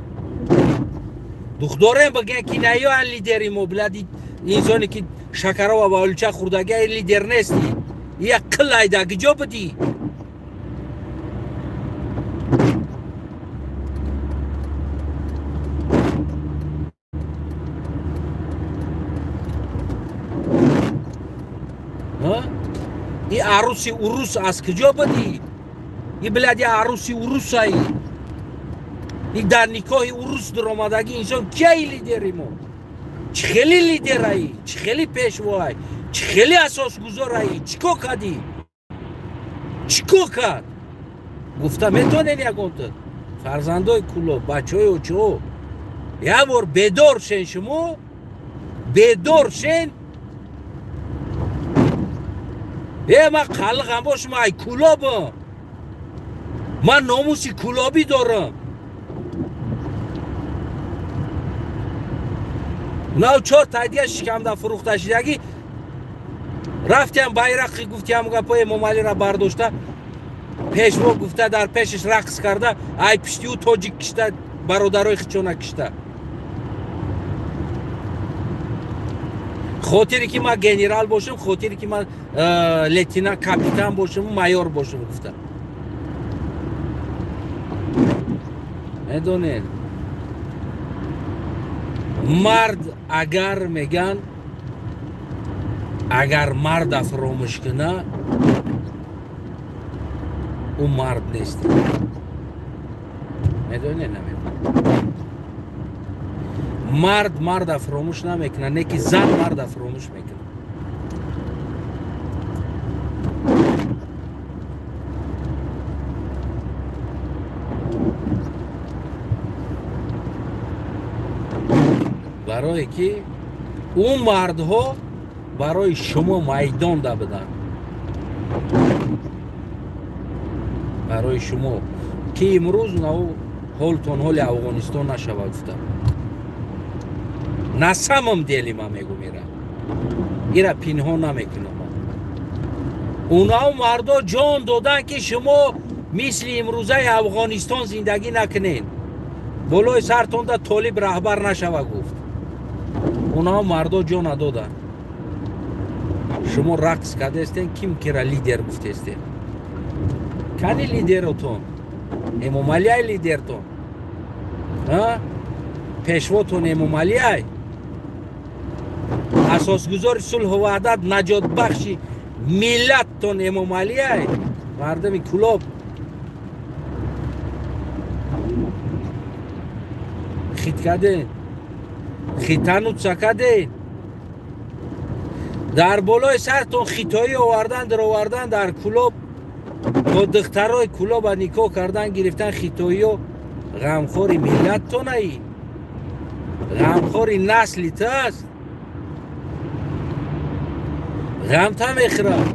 دوخ دارن بگن که نیا ان لیدری ما بلدی انسانی که شکر و بالچه خوردگی لیدر نیستی یک کلای دگی جا بدی این عروسی عروس از کجا بدی این بلدی عروسی عروس هایی این در نکاح عروس در آمدگی انسان کی لیدری ما چه خیلی لیدر هایی چه خیلی پیشوا هایی چه خیلی اساس گذار هایی چیکو کردی چیکو کرد گفته میتونین یکون تد فرزندای کلوب بچه های اوچو یه بار بیدار شن شما بیدار شن من قلقم باش من کلابم من ناموسی کلابی دارم نو چهار تایدیه شکم در فروخته شدگی رفتیم بایرقی گفتیم گپای ممالی را برداشته пешво гуфта дар пешаш рақс карда ай пиштиу тоҷик кишта бародарои хичона кишта хотире ки ман генерал бошам хотире ки ман лейтенант капитан бошам майор бошам гуфта медонед мард агар меган агар марда фаромӯш куна ӯ мард нест медонед мард марда фаромӯш намекунад не ки зан марда фаромӯш мекунад барое ки ӯ мардҳо барои шумо майдон да буданд барои шумо ки имрӯз нав ҳолтон ҳоли афғонистон нашавад гуфта на самом деле ман мегум ира пинҳон намекунам унав мардо ҷон доданд ки шумо мисли имрӯзаи афғонистон зиндагӣ накунед болои сартонда толиб раҳбар нашава гуфт унав мардо ҷона доданд шумо рақс кардестен ким кира лидер гуфтестен кани лидеротон эмомалияй лидертон пешвотон эмомалияй асосгузори сулҳу ваҳдат наҷотбахши миллаттон эмомалияй мардами кулоб хит карден хитанутса карден дар болои сартон хитоӣ овардан даровардан дар кулоб бо духтарои кулоба никоҳ кардан гирифтан хитоиё ғамхори миллаттонаи ғамхори наслит аст ғамта мехӯрад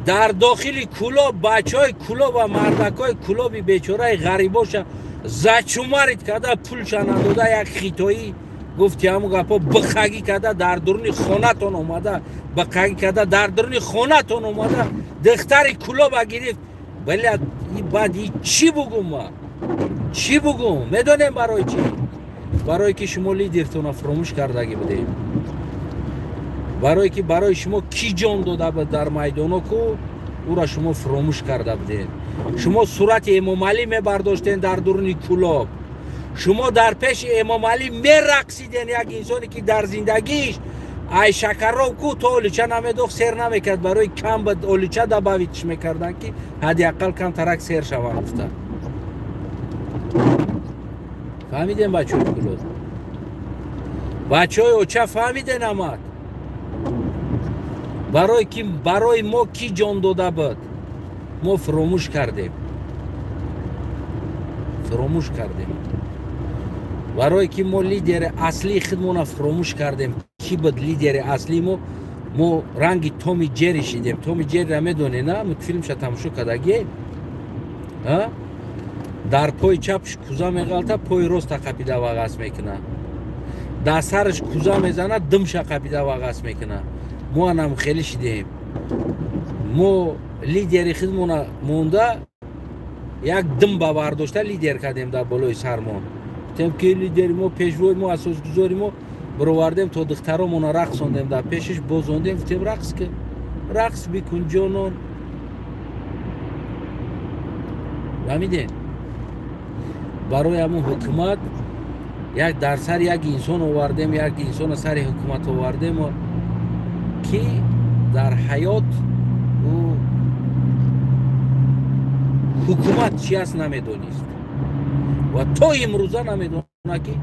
дар дохили кулоб бачаҳои кулоб ва мардакҳои кулоби бечораи ғарибоша зачумарид карда пулша надода як хитоӣ гуфти ҳамун гапо бихагӣ карда дар дуруни хонатон омада бихагӣ карда дар дуруни хонатон омада духтари кулоба гирифт бале баъд чӣ бугум ма чӣ бугум медонем барои чӣ барое ки шумо лидертона фаромӯш кардагӣ будем барое ки барои шумо кӣ ҷон дода буд дар майдоно ку ӯра шумо фаромӯш карда будед шумо сурати эмомалӣ мебардоштен дар дуруни кулоб шумо дар пеши эмомалӣ мерақсиден як инсоне ки дар зиндагиш ай шакарров ку то олича намедохт сер намекард барои кам буд олича дабавитш мекарданд ки ҳадиақал камтарак сер шаванд гуфта фаҳмидем бачаҳои кулоб бачаҳои оча фаҳмиден амад барое ки барои мо кӣ ҷон дода буд мо фаромӯш кардем барое ки мо лидери аслии худмона фаромӯш кардем кӣ буд лидери аслии мо ранги томи ҷерри шидем томи ҷерриро медонед на мультфилмша тамошо кардагӣ дар пои чапш кӯза меғалта пои роста қапида вағас мекунад дар сараш кӯза мезанад дымша қапида вағас мекунад мо анам хеле шидем мо лидери худмона монда як дым ба бардошта лидер кардем дар болои сармон гуфтем ки лидери мо пешвои мо асосгузори мо бировардем то духтаромона рақсондем дар пешаш бозондем гуфтем рақс кун рақс бикун ҷонон фаҳмидем барои ҳамун ҳукумат як дар сар як инсон овардем як инсона сари ҳукумат овардем ки дар ҳаёт ӯ ҳукумат чӣ аст намедонист ва то имрӯза намедонад ки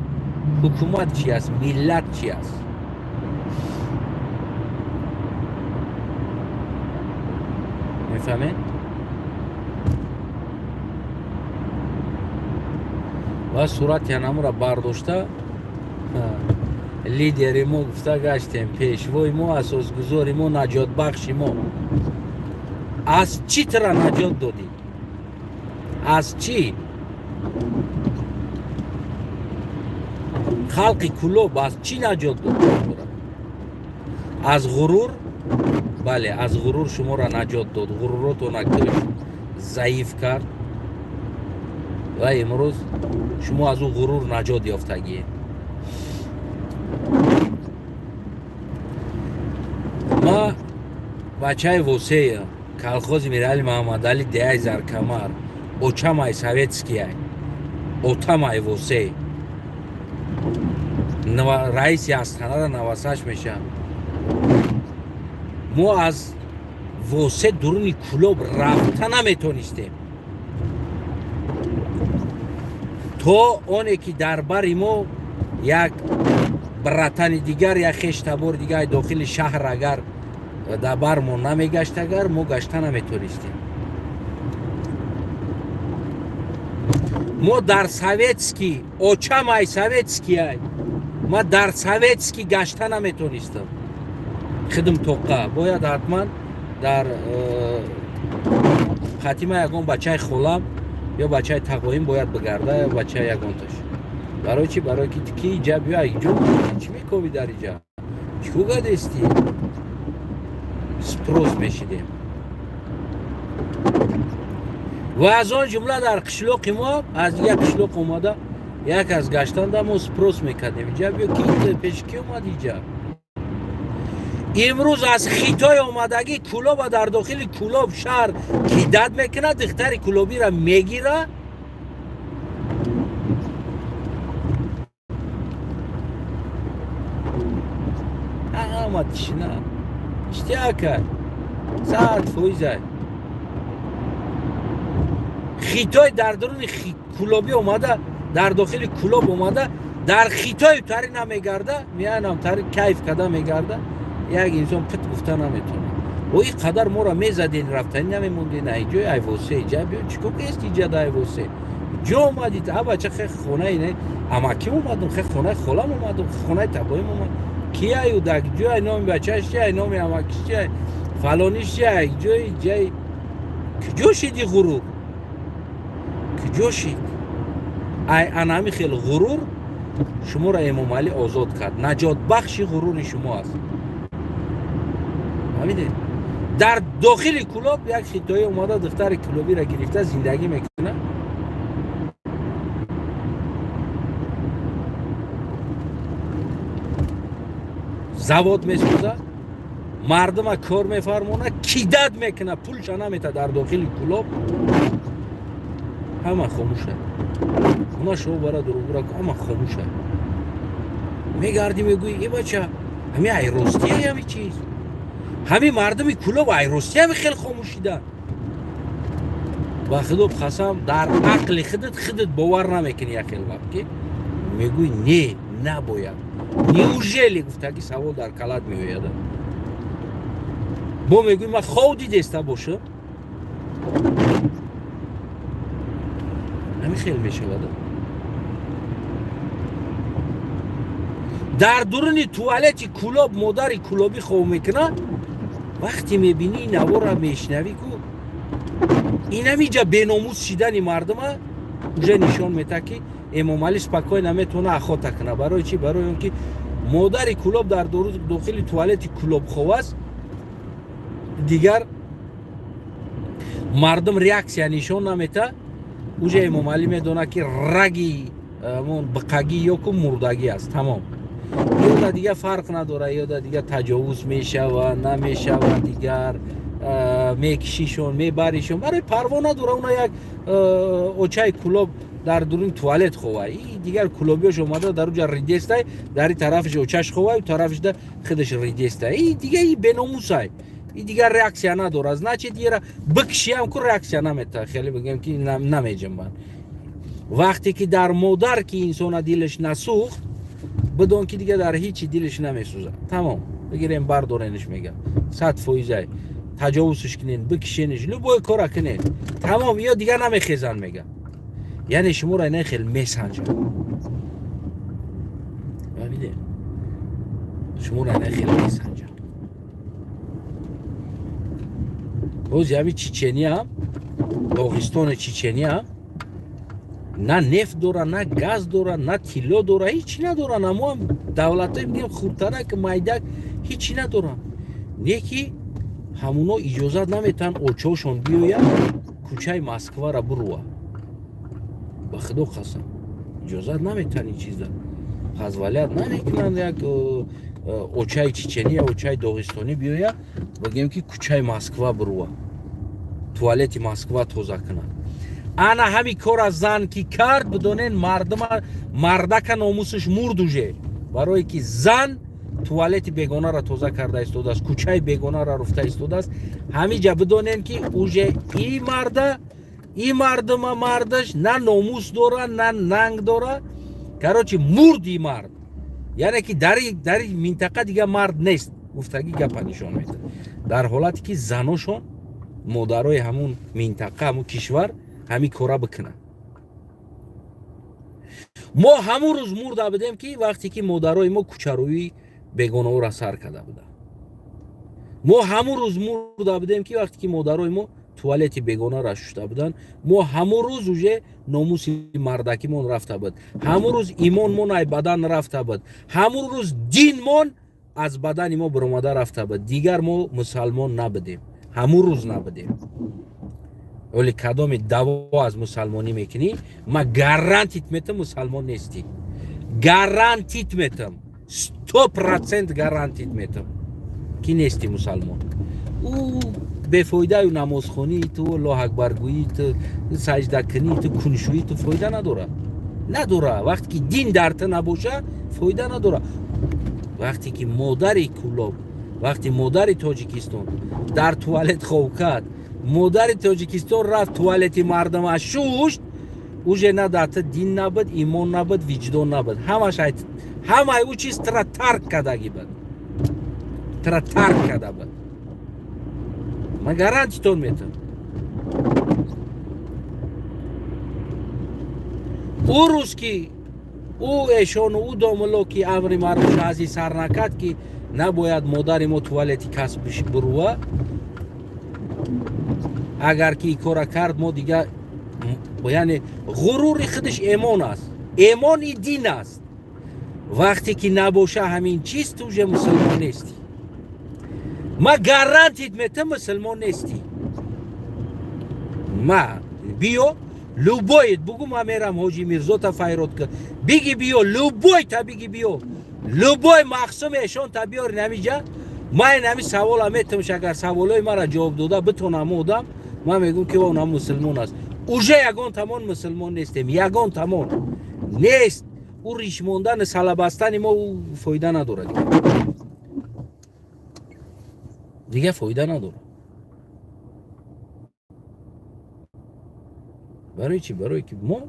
ҳукумат чӣ аст миллат чӣ аст мефаҳмед ва сурати анамура бардошта лидери мо гуфта гаштем пешвои мо асосгузори мо наҷотбахши мо аз чӣ тара наҷот додӣ аз чӣ خلق کلوب از چی نجات داد؟ از غرور. بله از غرور شما را نجات داد، غرورتون کش ضعیف کرد و امروز شما از اون غرور نجات یافتگی. ما بچه وسیع کالخوز میرالی محمد علی دیای زرکمر اوچامای советский اوتامای وسیع رئیس استانه را نواسش میشم. ما از وسیع درون کلوب رفتن نمیتونستیم تو اونی که در بر ما یک برتن دیگر یا خشتبور دیگر داخل شهر اگر در برمون نمیگشت اگر ما گشتن نمیتونستیم. ما در سویتسکی اوچامای سویتسکی ما در سویتسکی گشتن نمیتونستم. خدم توقع باید حتما در خاتمه یگان بچه خولم یا بچه تقویم باید بگرده یا بچه یگان تاش. برای چی؟ برای که کی جا بیا اینجا چی میکنی در اینجا؟ چیکو گدستی؟ سپروس میشیدیم و از آن جمله در قشلوق ما از یک قشلوق اومده یک از گشتن در ما سپروس میکردیم. اینجا بیا کی پیش کی اومد اینجا؟ امروز از خیتای آمدگی کلوب در داخل کلوب شهر کی داد میکنه دختر کلوبی را میگیره. آمد شنا اشتیا کرد ساعت فویزه خیتای در درون کلوبی اومده در داخل کلوب اومده در خیتای تاری نمیگرده میانم تاری کیف کده میگرده. یک انسان پت گفته نمیتونه و این قدر ما را میزدین رفتنی نمیموندین اینجای ایواسه اینجا بیا چیکو کست اینجا در ایواسه جا اومدید ها بچه خیلی خونه اینه اما کیم اومدم خیلی خونه خولم اومدم خونه تبایم اومد کی ایو دک جای نام بچهش چیه نام اماکیش چیه فلانیش چیه جای کجا شدی غرور کجا شد ای انامی خیلی غرور شما را امام علی آزاد کرد. نجات بخشی غرور شما است. فهمیدید؟ در داخل کلوب یک خیتایی اومده دختر کلوبی را گرفته زندگی میکنه. زواد میسوزه مردم کار میفرمونه کیداد میکنه پولش نمیته در داخل کلوب همه خاموشه. اونا شو برای دروغ همه خاموشه. میگردی میگوی ای بچه همین ایرستیه همین چیز همین مردم کلوب ایرستیه همین خیلی خاموشیدن و خودت خسم در عقل خودت باور نمیکنی یک خیلی وقت که میگوی نه نباید نیوژلی گفته که سوال در کلت میویده با میگوی من خودی دسته باشه همین خیلی میشه بده. در درون توالت کلوب مادر کلوبی خواب میکنه وقتی میبینی این نوار را میشنوی که این همیجا بیناموز شیدن مردم اونجا نشان میده که امام علی سپکای نمیتونه اخوات کنه. برای چی؟ برای اینکه مادر کلوب در داخل توالت کلوب خواب است دیگر مردم ریاکسیا نشان نمیده. اونجا امام علی میدونه که رگی بقگی یا که مردگی است تمام. یا دیگه فرق نداره یا دیگه تجاوز میشه و نمیشه و دیگر میکشیشون میبریشون برای پروا نداره. اونا یک اوچای کلوب در درون توالت خواه این دیگر کلوبیش اومده در اونجا ریدسته در این طرفش اوچش خواه و طرفش ده خودش ریدسته این دیگه این بناموس های این دیگر ریاکسیا نداره. از نه چه دیگه بکشی هم که ریاکسیا نمیده. خیلی بگم که نمیجم من وقتی که در مادر که انسان دلش نسوخت بدون که دیگه در هیچی دلش نمیسوزه تمام بگیریم بردارنش میگم 100% تجاوزش کنین بکشینش لبوی کارا کنین تمام یا دیگه نمیخیزن میگم. یعنی شما را نه خیلی میسنجن ببینید شما را نه خیلی میسنجن. باز همین چیچنی هم داغستان چیچنی هم نه نفت داره، نه گاز داره، نه تیلو داره، هیچی ندارن. اما هم دولت های میگیم خودتره که مایدک هیچی ندارن. نیکی همونا اجازت نمیتن اوچوشون بیویا کوچه مسکوا را بروه. به خدا قسم اجازت نمیتن این چیز دارن. غزولیت نمیکنن یک اوچه چچنی اوچه داغستانی بیویا بگیم که کوچه مسکوا بروه، توالت مسکوا توزه کنن. انا همی کار از زن کی کرد بدونین مردک ناموسش مرد اوجه، برای که زن توالت بیگانه را توزه کرده ایستاده است، کوچه بیگانه را رفته ایستاده است. همینجا بدونین که اوجه این مردم مردش نه ناموس داره نه ننگ داره، کراچی مرد این مرد. یعنی که در منطقه دیگه مرد نیست. گفتگی گپ نشون میده. در حالتی که زناشون مادرای همون منطقه همون کشور همین کارا بکنن. ما همون روز مرده بودیم که وقتی که مادرای ما کوچروی بیگانه را سر کرده بودن. ما همون روز مرده بودیم که وقتی که مادرای ما توالت بیگانه را شسته بودن. ما همون روز اوجه ناموس مردکی من رفته بود. همون روز ایمان من از بدن رفته بود. همون روز دین من از بدن ما برآمده رفته بود. دیگر ما مسلمان نبودیم. همون روز نبودیم. ولی کدام دعوا از مسلمانی میکنی، ما گارانتیت میتم مسلمان نیستی. گارانتیت میتم، 100% گارانتیت میتم کی نیستی مسلمان. او بفایده و نماز خونی تو، الله اکبر گویی تو، سجده کنی تو، کنشویی تو فایده نداره. وقتی که دین در تو نباشه فایده نداره. وقتی که مادری کلاب، وقتی مادری تاجیکستان در توالت خواب کرد، مادری تاجیکستان رفت توالت مردم شوشت، اوجه نه دات دین نبود، ایمان نبود، وجدان نبود. همه او چیز ترا ترک کردگی بود. من گارانتیتون میتونم. او روز که او ایشان و او داملو که امر معروف ازی سر نکرد که نباید مادر ما توالتی کسبش بروه، اگر که کار کرد ما دیگه، یعنی غرور خودش ایمان است. ایمان دین است. وقتی که نباشه همین چیز توجه مسلمان نیستی. ما گارانتیت میتم مسلمان نیستی. ما بیو لوبوید بگو ما میرم حاجی میرزا تا فیرات که بگی بیو لوبوی تا بگی بیو لوبوی مقسم ایشان تا بیار نمیجا. ما نمی سوال میتمش اگر سوالای ما را جواب داده بتونم آدم، ما میگم که اونم مسلمان است. اوجه یگان تمام مسلمان نیستیم. یگان تمام نیست. او ریش موندن سلا بستن ما او فایده نداره دیگه فایده نداره. برای چی؟ برای که ما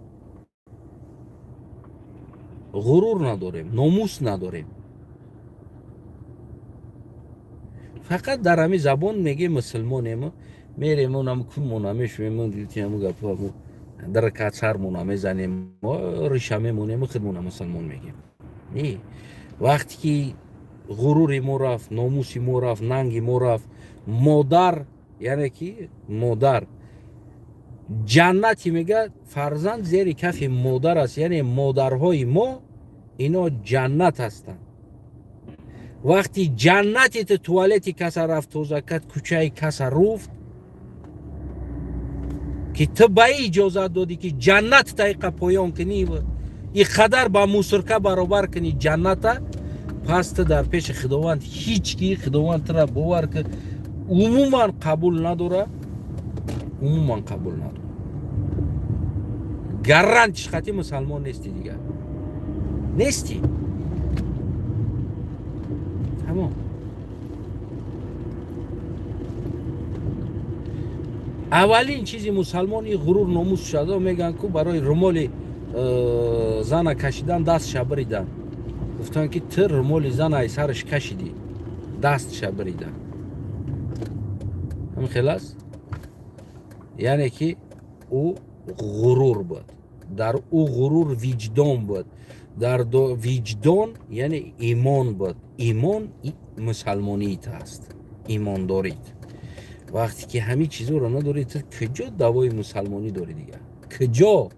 غرور نداریم، ناموس نداریم. فقط در همین زبان میگه مسلمانیم، میریم اونم کن منامش میمون دیتیم گپا در کاتسر منامه زنیم، ما ریشامه مونیم خودمون مسلمان میگیم. نه وقتی که غرور ما رفت، ناموسی ما رفت، ننگی ما رفت، مادر، یعنی که مادر جنتی میگه فرزند زیر کف مادر است. یعنی مادرهای ما اینا جنت هستن. وقتی جنتی تو توالتی کس رفت توزه کرد، کوچه کس رفت که تو به اجازت دادی که جنت تایقه پایان کنی و این خدر با موسرکه برابر کنی جنت، پس تو در پیش خداوند هیچ کی خداوند را باور که عموما قبول نداره. گرانتش خطی مسلمان نیستی دیگه. نیستی. تمام. اولین چیزی مسلمانی غرور ناموس شده. میگن که برای رمال زن کشیدن دست شبریدن. گفتن که تو رمال زن ای سرش کشیدی دست شبریدن. همین خلاص. یعنی که او غرور بود. در او غرور وجدان بود. در وجدان یعنی ایمان بود. ایمان مسلمانیت هست. ایمان دارید. وقتی که همین چیزو رو ندارید، کجا دوای مسلمانی داری دیگه؟ کجا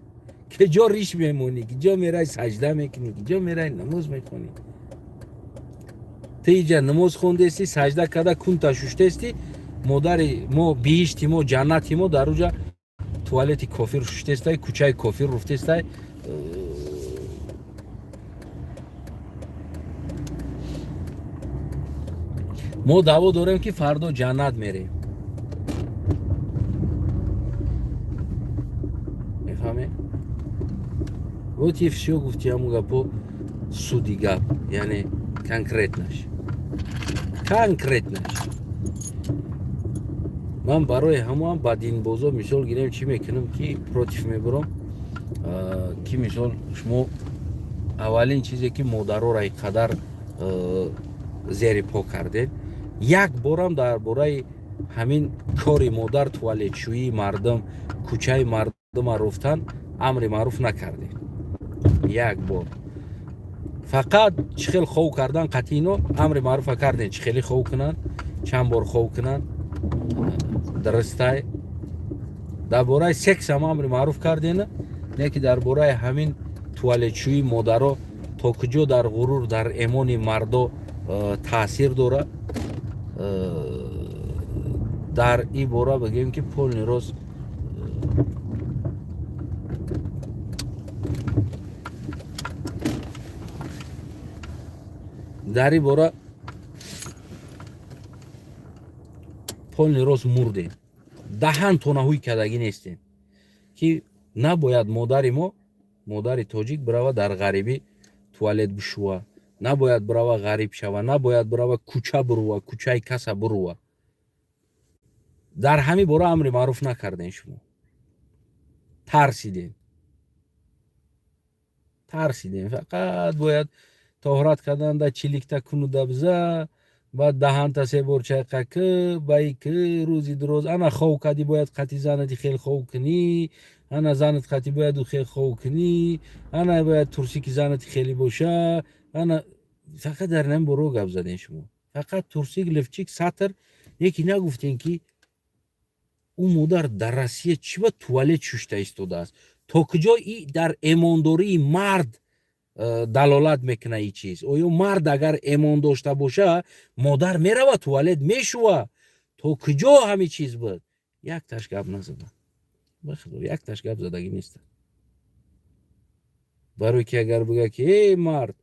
که جا ریش میمونی، که جا میرای سجده میکنی، که جا میرای نماز میکنی. تیجا نماز خوندستی سجده کده کن تا ششتستی مادر ما بیشتی ما جنتی ما در اوجا توالتی کافر ششتستی کوچه کافر رفتستی. ما دعوا داریم که فردا جنت میریم. میفهمی؟ و تیفشیو گفتی همون گپو سودی گپ، یعنی کنکریت نش. کنکریت نش. من برای همون با دین بازو مثال گیرم چی میکنم که پروتیف میبرم که مثال شما اولین چیزی که مادرها را قدر زیر پا کردین یک بارم در برای همین کاری مادر توالت شویی مردم کوچه مردم رفتن امر معروف نکردین. یک بار فقط چخیل خوب کردن قطینو امر معروف کردین چخیلی خوب کنن چند بار خوب کنن درسته. در برای سکس هم امر معروف کردین نه که در برای همین توالت شویی مادرها تا کجا در غرور در ایمان مردا تاثیر داره. در این باره بگیم که پول نیروز در این باره پول نیروز مردین دهان تونهوی کدگی نیستین که نباید مادر ما مادر تاجیک برای در غریبی توالت بشوه، نباید برای غریب شوه، نباید برای کوچه بروه، کوچه کس بروه. در همین باره امر معروف نکردین شما ترسیدین فقط باید طهارت کردن در چلیکتا کنو دبزه بعد دهان تا سه بار چقه بایی که روزی دروز انا خواه کدی باید قطی زنتی خیلی خواه کنی انا زنت قطی باید خیلی خواه کنی انا باید ترسی که زنتی خیلی باشه انا فقط در نم برو گب زدین شما فقط ترسی لفچیک ساتر یکی نگفتین که اون مادر در راسیه چی با توالت ششته ایستاده است تا کجا ای در ایمانداری مرد دلالت میکنه ای چیز. اویا مرد اگر ایمان داشته باشه مادر میره و توالت میشوه تا کجا همین چیز بود. یک تاش گپ نزدن بخدا یک تاش گپ زدگی نیست. برای که اگر بگه که ای مرد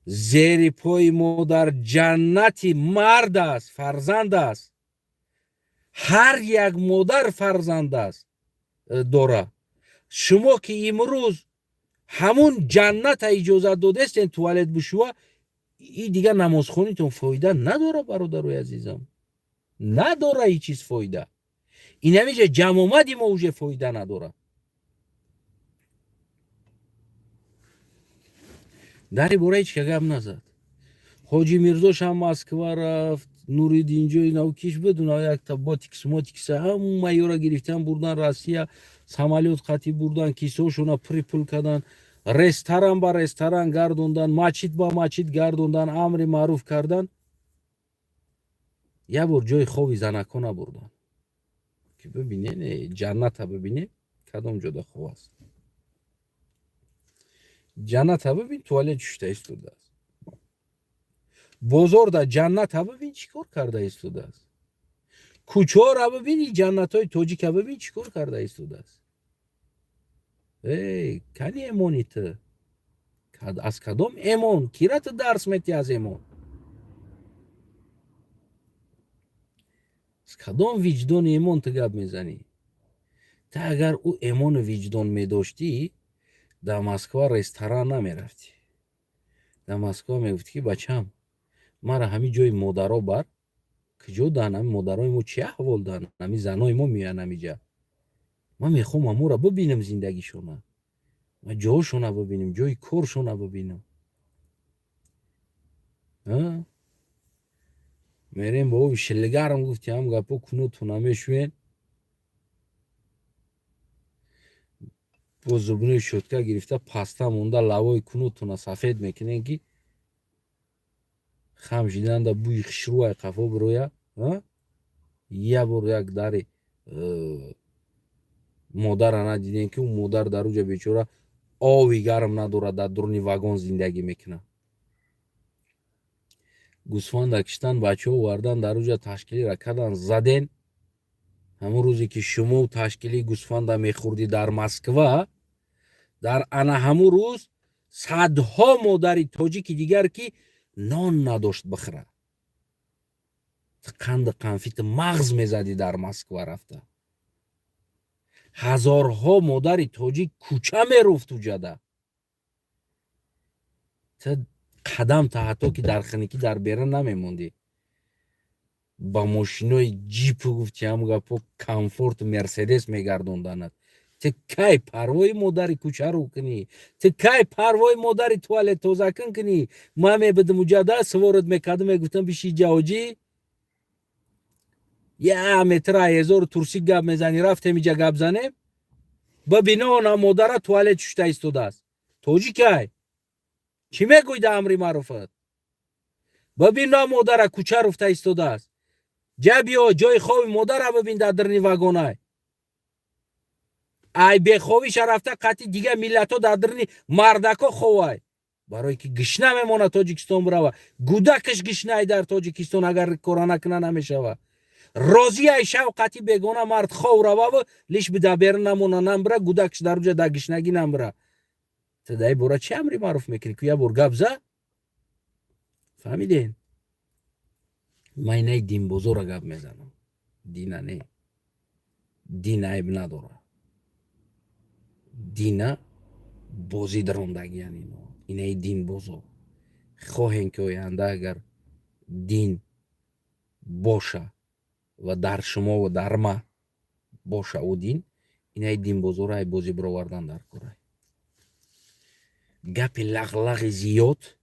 زیر پای مادر جنتی مرد است فرزند است هر یک مادر فرزند است داره شما که امروز همون جنت اجازه داده است این توالت بشوه این دیگه نمازخونیتون فایده نداره برادرای عزیزم نداره این چیز فایده این همیشه جمع آمدی موجه فایده نداره. در باره هیچ که گم نزد حاجی میرزاش هم مسکوه رفت نوریدین جوی نوکیش بدون یک تا باتیکس همون مایورا گرفتن بردن روسیه سمالیوت خطی بردن کیسوشونا پریپل کردن رستوران با رستوران گردوندن مسجد با مسجد گردوندن امر معروف کردن یه بار جای خوبی زنکانه بردن که ببینین جنت ببینین کدام جدا خوب است جنت ببین توالت ششته ایستاده است بازار در جنت ببین چیکار کرده ایستاده است کوچه را ببینی جنت های تاجیک ببین چیکار کرده ایستاده است. ای کنی ایمانیت از کدام ایمان کیرت درس میتی از ایمان از کدام وجدان ایمان تو گپ میزنی تا اگر او ایمان وجدان میداشتی در مسکو رستوران نمیرفتی در مسکو میگفتی که بچم مرا همین جای مادرها بر کجا دانم مادرای ما چه احوال دارن همین زنای ما میان همینجا من میخوام امو را ببینم زندگیشون من جاشون ببینم جای کارشون ببینم میریم با او شلگرم گفتی هم گپا کنو تونمشوین با زبونه شدکه گرفته پسته مونده لوای کنو تونا سفید میکنه که خمشیدن دا بوی خشروع قفا برویا یه بار یک داری модар ана дидем ки он модар дар уҷа бечора ови гарм надорад, дар дуруни вагон зиндагӣ мекунад. гӯсфанда киштан бачаҳо овардан дар уҷа ташкилиро кардан заден. ҳамон рӯзе ки шумо ташкилии гӯсфанда мехӯрдӣ дар Москва, дар ана ҳамун рӯз садҳо модари тоҷики дигар ки нон надошт бихӯрад. қанди қанфити мағз мезадӣ дар Москва рафта. ҳазорҳо модари тоҷик кӯча меруфт уҷада. қадам та ҳатто ки дар хиники дар берун намемондӣ. ба мошинои ҷипу гуфти ҳам гапо комфорт мерседес мегардонданад. Ту кай парвои модари кӯчаро кунӣ? Ту кай парвои модари туалет тозакун кунӣ? ман мебидим уҷада сворот мекардам, мегуфтам биши ҷавоҷӣ я метра ҳезору турси гап мезанӣ, рафтем иҷа гап занем. бибино она модара туалет шушта истодааст. тоҷикай чӣ мегӯй да амри маруфат? бибино модара кӯча руфта истодааст. ҷа биё ҷои хоби модара бибин дар дирни вагонай. ай беховиша рафта қатъи дига миллато дар дирни мардако ховай. барое ки гишна мемона Тоҷикистон бирава. гӯдакаш гишнай дар Тоҷикистон агар кора накуна намешава. розӣ ай шавқати бегона мард хов рававу лиш бида берун намона намбира, гӯдакаш дар уҷа дар гишнагӣ намбира. ту дай бора чӣ амри маъруф мекунӣ? ку я бор гап за. фаҳмиден? ман инаи динбозора гап мезанам. дина не. дин айб надора. дина бозӣ дирондагиян ино. инаи динбозо. хоҳем ки оянда агар дин боша ва дар шумо ва дар ма боша ӯ дин, инаи динбозора ай бозӣ бировардан дар корай. гапи лағлағи зиёд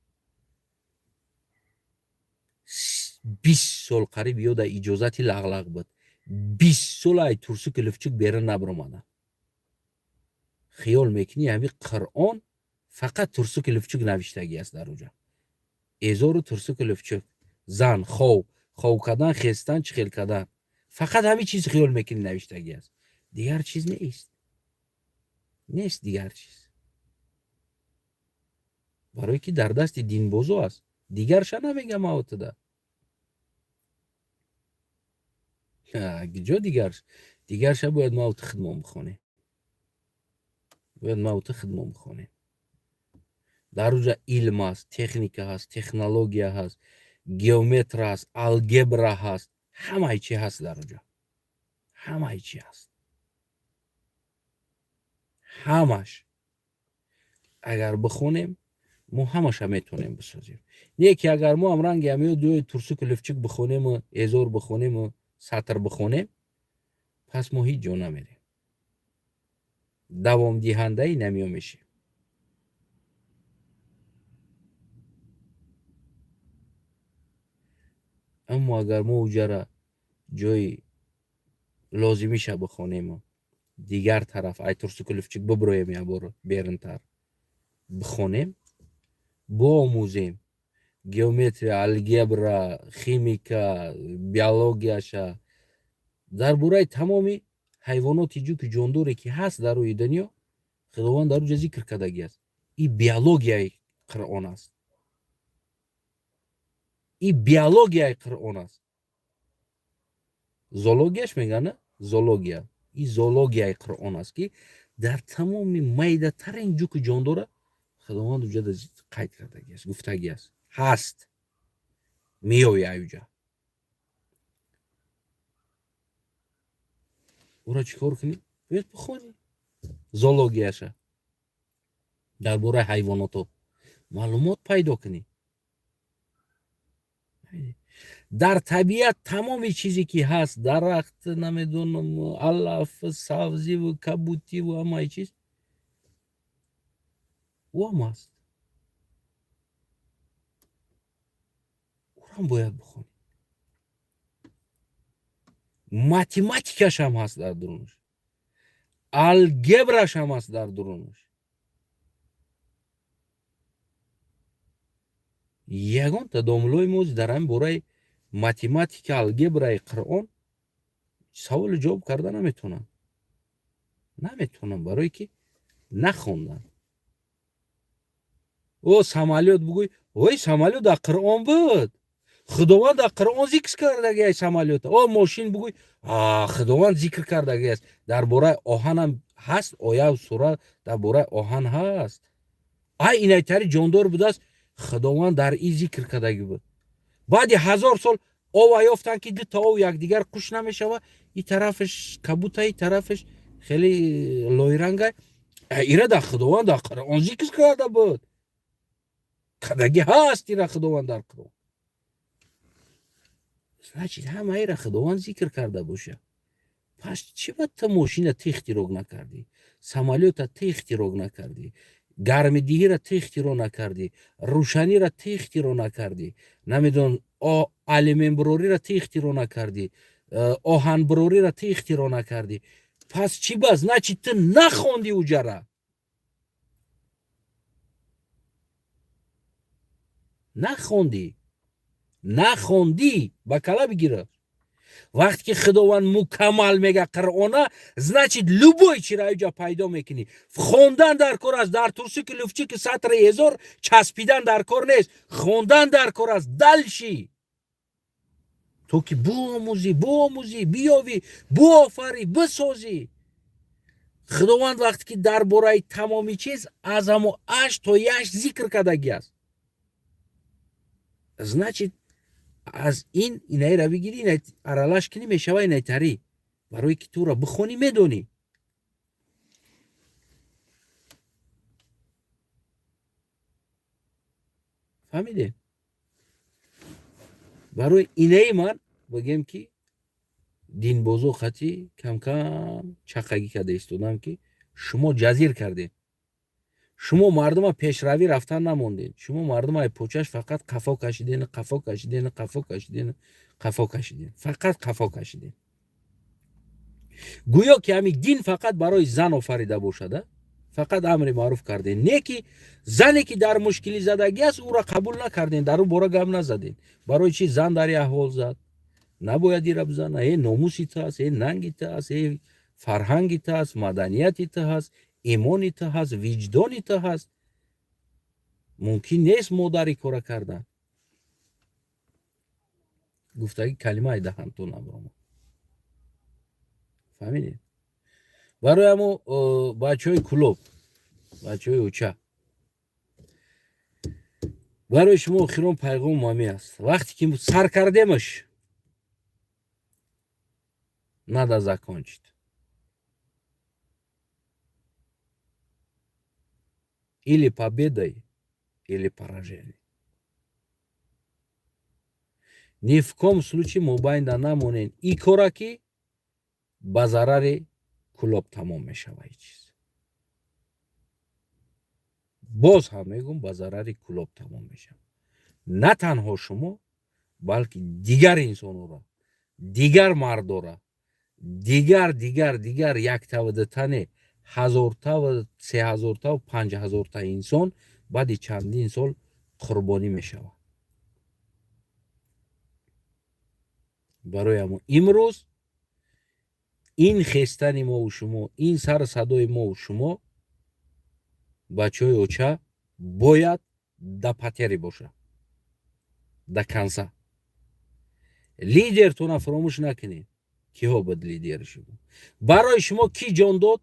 20 сол қариб ёда иҷозати лағлақ буд. 20 сол ай турсуки луфчук берун набиромада. хиёл мекунӣ ҳами Қуръон фақат турсуки луфчук навиштагӣ аст дар уҷа. эзору турсуки луфчук, зан, хов, хов кардан, хестан, чихел кардан. фақат ҳамин чиз хиёл мекунӣ навиштагӣ аст. дигар чиз нест. нест дигар чиз. барое ки дар дасти динбозо аст. дигарша намегам аотида. ҷо дигарш? дигарша бояд ма оти хидмон бихонем. бояд ма оти хидмон бихонем. дар уҷа илм аст, техника ҳаст, технология ҳаст, геометра ҳаст, алгебра ҳаст, ҳамаи чи ҳаст дар уҷа. ҳамаи чи ҳаст. ҳамаш агар бихонем мо ҳамаша метонем бисозем. не ки агар мо ам ранги ҳамеё дуои турсуки луфчук бихонему, эзор бихонему, сатр бихонем, пас мо ҳеҷ ҷо намерем. давомдиҳандаи намеё мешем. аммо агар мо уҷара ҷои лозимиша бихонему, дигар тараф ай турсуки луфчук бибироем ябор берунтар бихонем, биомӯзем геометрия, алгебра, химика, биологияша, дар бораи тамоми ҳайвоноти ҷуки ҷондоре ки ҳаст дар рӯи дунё, худованд дар уҷа зикр кардагӣ аст. ин биологияи Қуръон аст. ин биологияи Қуръон аст. зоологияш мегӯянд, на? зоология. ин зоологияи Қуръон аст ки дар тамоми майдатарин ҷуки ҷондора худованд уҷада қайд кардагӣ аст, гуфтагӣ аст. ҳаст. меои ай уҷа. ӯро чӣ кор кунӣ? бояд бихонӣ зоологияша. дар бораи ҳайвонотҳо маълумот пайдо кунӣ. дар табиат тамоми чизе ки ҳаст, дарахт, намедонам, алаф, сабзиву, кабутиву ҳамаи чиз ӯ ҳам ҳаст. ӯрам бояд бихонӣ. математикаш ҳам ҳаст дар дурунаш. алгебраш ҳам ҳаст дар дурунаш. ягонта домилои мо дар ҳамин бораи математика, алгебраи Қуръон саволу ҷавоб карда наметавонанд. نمیتونم برای که نخوندن. او سمالیات بگوی وای سمالیات در قرآن بود، خداوند در قرآن ذکر کرده است سمالیات. او ماشین بگوی خداوند ذکر کرده است. درباره آهن هم هست آیه و سوره درباره آهن هست. اینایتری جاندار بود است خداوند در این ذکر کرده بود. بعد 1000 سال آوا یافتن که دو تا آو یکدیگر قوش نمیشوه، این طرفش کبوته این طرفش خیلی لایرنگه. ایره در خداوند در قرآن ذکر کرده بود. کدگی هست ایره خداوند در قرآن. значит همه ایره خداوند ذکر کرده باشه. پس چی باید تا ماشین تی اختراع نکردی؟ سمالیات تی اختراع نکردی؟ گرمدهی را تی اختراع نکردی؟ روشنی را تی اختراع نکردی؟ نمیدون آلومین براری را تی اختراع نکردی؟ آهن براری را تی اختراع نکردی؟ پس چی باز؟ значит تو نخوندی اوجا را. نخوندی با کلا بگیره. وقتی که خداوند مکمل میگه قرآنه значит любой چی را اینجا پیدا میکنی. خوندن در کار است. در ترسی که لفچی که سطر 1000 چسبیدن در کار نیست، خوندن در کار است. دلشی تو که بآموزی بیاوی بآفری بسازی. خداوند وقتی که درباره تمامی چیز از همو 8 تا 8 ذکر کردگی است. значит از اینای را بگیری اینای ارالش کنی میشوه اینای تری برای که تو را بخونی میدونی. فهمیده؟ برای اینای من بگیم که دین بازو خطی کم کم چقگی کرده ایستادم که شما جزیر کردین. شما مردم پیشروی رفتن نموندین. شما مردم های پوچش فقط قفا کشیدین. فقط قفا کشیدین. گویا که همین دین فقط برای زن آفریده باشده. فقط امر معروف کردین. نه که زنی که در مشکلی زدگی است او را قبول نکردین، در او بارا گم نزدین. برای چی زن در احوال زد؟ نباید ایره بزنه. ای ناموسیت هست، ای ننگیت هست، ای فرهنگیت هست، مدنیتیت هست، ایمانیت هست، وجدانیت هست. ممکن نیست مادری کار کردن. گفتگی کلمه ای دهن تو نبرام. فهمیدید؟ برای همو بچه های کلوب، بچه های اوچه، برای شما خیرون پیغام مهمی است. وقتی که سر کردیمش надо закончить. Или победой, или поражением. Ни в коем случае мы байнда намонем и кора ки ба зарари кулоб тамом мешава ин чиз. боз ҳам мегӯм ба зарари кулоб тамом мешава. На танҳо шумо, балки дигар инсонҳоро, дигар мардора, дигар яктавдатане 1000-та ва 3000-та ва 5000-та инсон баъди чандин сол қурбонӣ мешавад. барои ҳамон имрӯз ин хестани мову шумо, ин сар садои мову шумо бачаҳои оча бояд да патери боша, да канса. лидертона фаромӯш накунед. киҳо буд лидери шумо? барои шумо кӣ ҷон дод?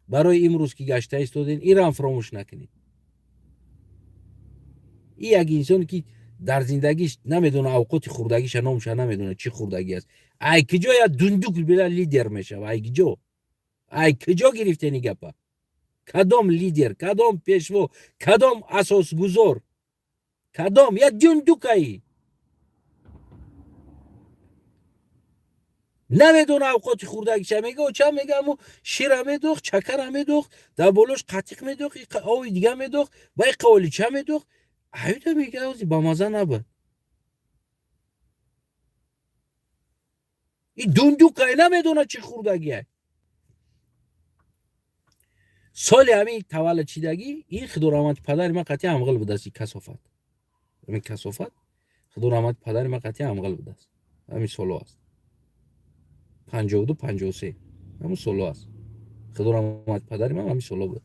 барои имрӯз ки гашта истоден инам фаромӯш накунед. ин як инсон ки дар зиндагиш намедона авқоти хурдагиша номша намедона чӣ хурдагӣ аст. ай киҷо як дундук била лидер мешава? ай киҷо гирифтени гапа? кадом лидер, кадом пешво, кадом асосгузор, кадом? як дундукаи намедона авқоти хурдагиша. мега оча мега аму шира медохт, чакара медохт, дар болош қатиқ медохт, ови дига медохт, баи қаволича медохт. айда мега ба маза набуд. ин дундукаи намедона чӣ хурдагиа. соли ҳамин таваллудшидагӣ ин худораванди падари ман қатъи амғил будааст. ин касофат, ҳамин касофат худораванди падари ман қатъи амғил будааст. ҳамин соло аст 52-53 ҳамин соло аст. خدا رحمت پدرم هم همین سولا بود.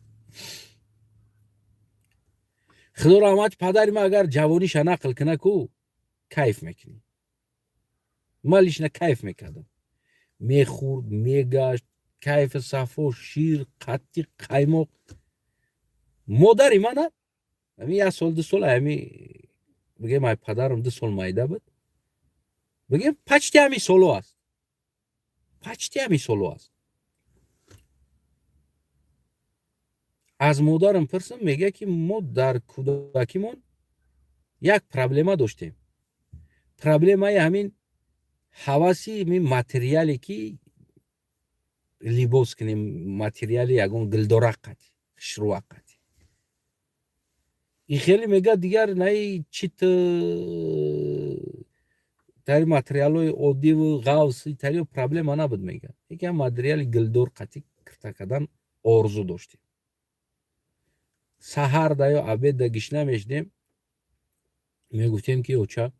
خدا رحمت پدرم اگر جوانیش نقل کنه کو کیف میکنی. مالش نه کیف میکردم. میخورد میگشت کیف صفو شیر قطی قیمق. مادری من همین یه سال دو سال همین بگه مای پدرم دو سال مایده بود. بگه پچتی همین سالو است. پچتی همین سالو است. از مادرم پرسم میگه که ما در کودکیمون یک پرابلما داشتیم. پرابلمای همین حواسی می ماتریالی که لیبوس کنیم ماتریالی یگون دلدارقتی شروعقتی. این خیلی میگه دیگر نه چیت تری ماتریالوی عادی و غوصی تری پرابلما نبود میگه. یکی ماتریالی دلدار قتی کردن آرزو داشتیم. سحر دایا عبید دا گشنه میشدیم میگفتیم که اوچا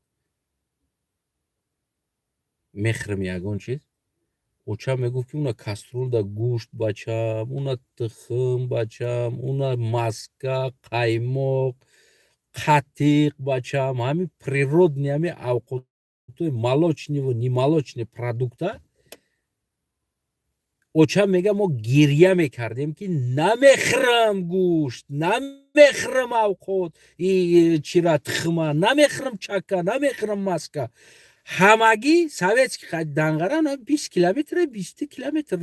میخرم یگون چیز اوچا میگفت که اونا کسترول دا گوشت بچم اونا تخم بچم اونا ماسکا قایمق قطیق بچم همین پریرودنی همین اوقاتوی مالوچنی و نیمالوچنی پرادکتا اوچا میگه ما گریه میکردیم که نمیخرم گوشت نمیخرم اوقات چی را تخمه نمیخرم چکه نمیخرم ماسکا همگی سویتسکی دنگران 20 کیلومتر 20 کیلومتر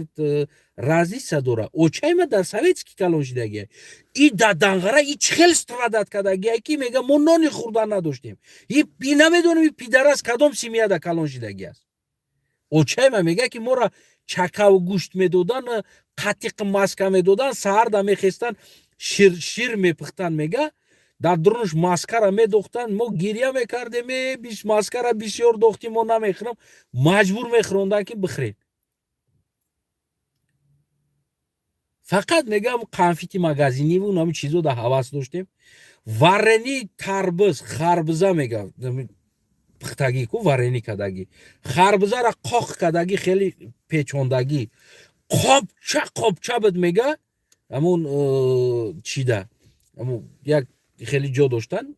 رازیسا داره اوچای ما در سویتسکی کلان شدگی ای در دنگره ای چخیل استرادت کدگی که میگه ما نانی خوردن نداشتیم ای بی نمیدونم ای پیدرست کدام سیمیه در کلان شدگی است اوچای ما میگه که ما را چکه و گوشت میدودن قطیق ماسکا میدودن سهر دا میخستن شیر میپختن میگه در درونش ماسکا را میدوختن ما گریه میکردیم بیش ماسکا را بسیار دوختیم ما نمیخرم مجبور میخروندن که بخریم فقط میگم قنفیتی مگزینی و نامی چیزو در حواس داشتیم ورنی تربز خربزه میگم پختگی کو ورنی کدگی خربزه را قاق کدگی خیلی پیچوندگی قابچه بد میگه همون چی ده همون یک خیلی جا داشتن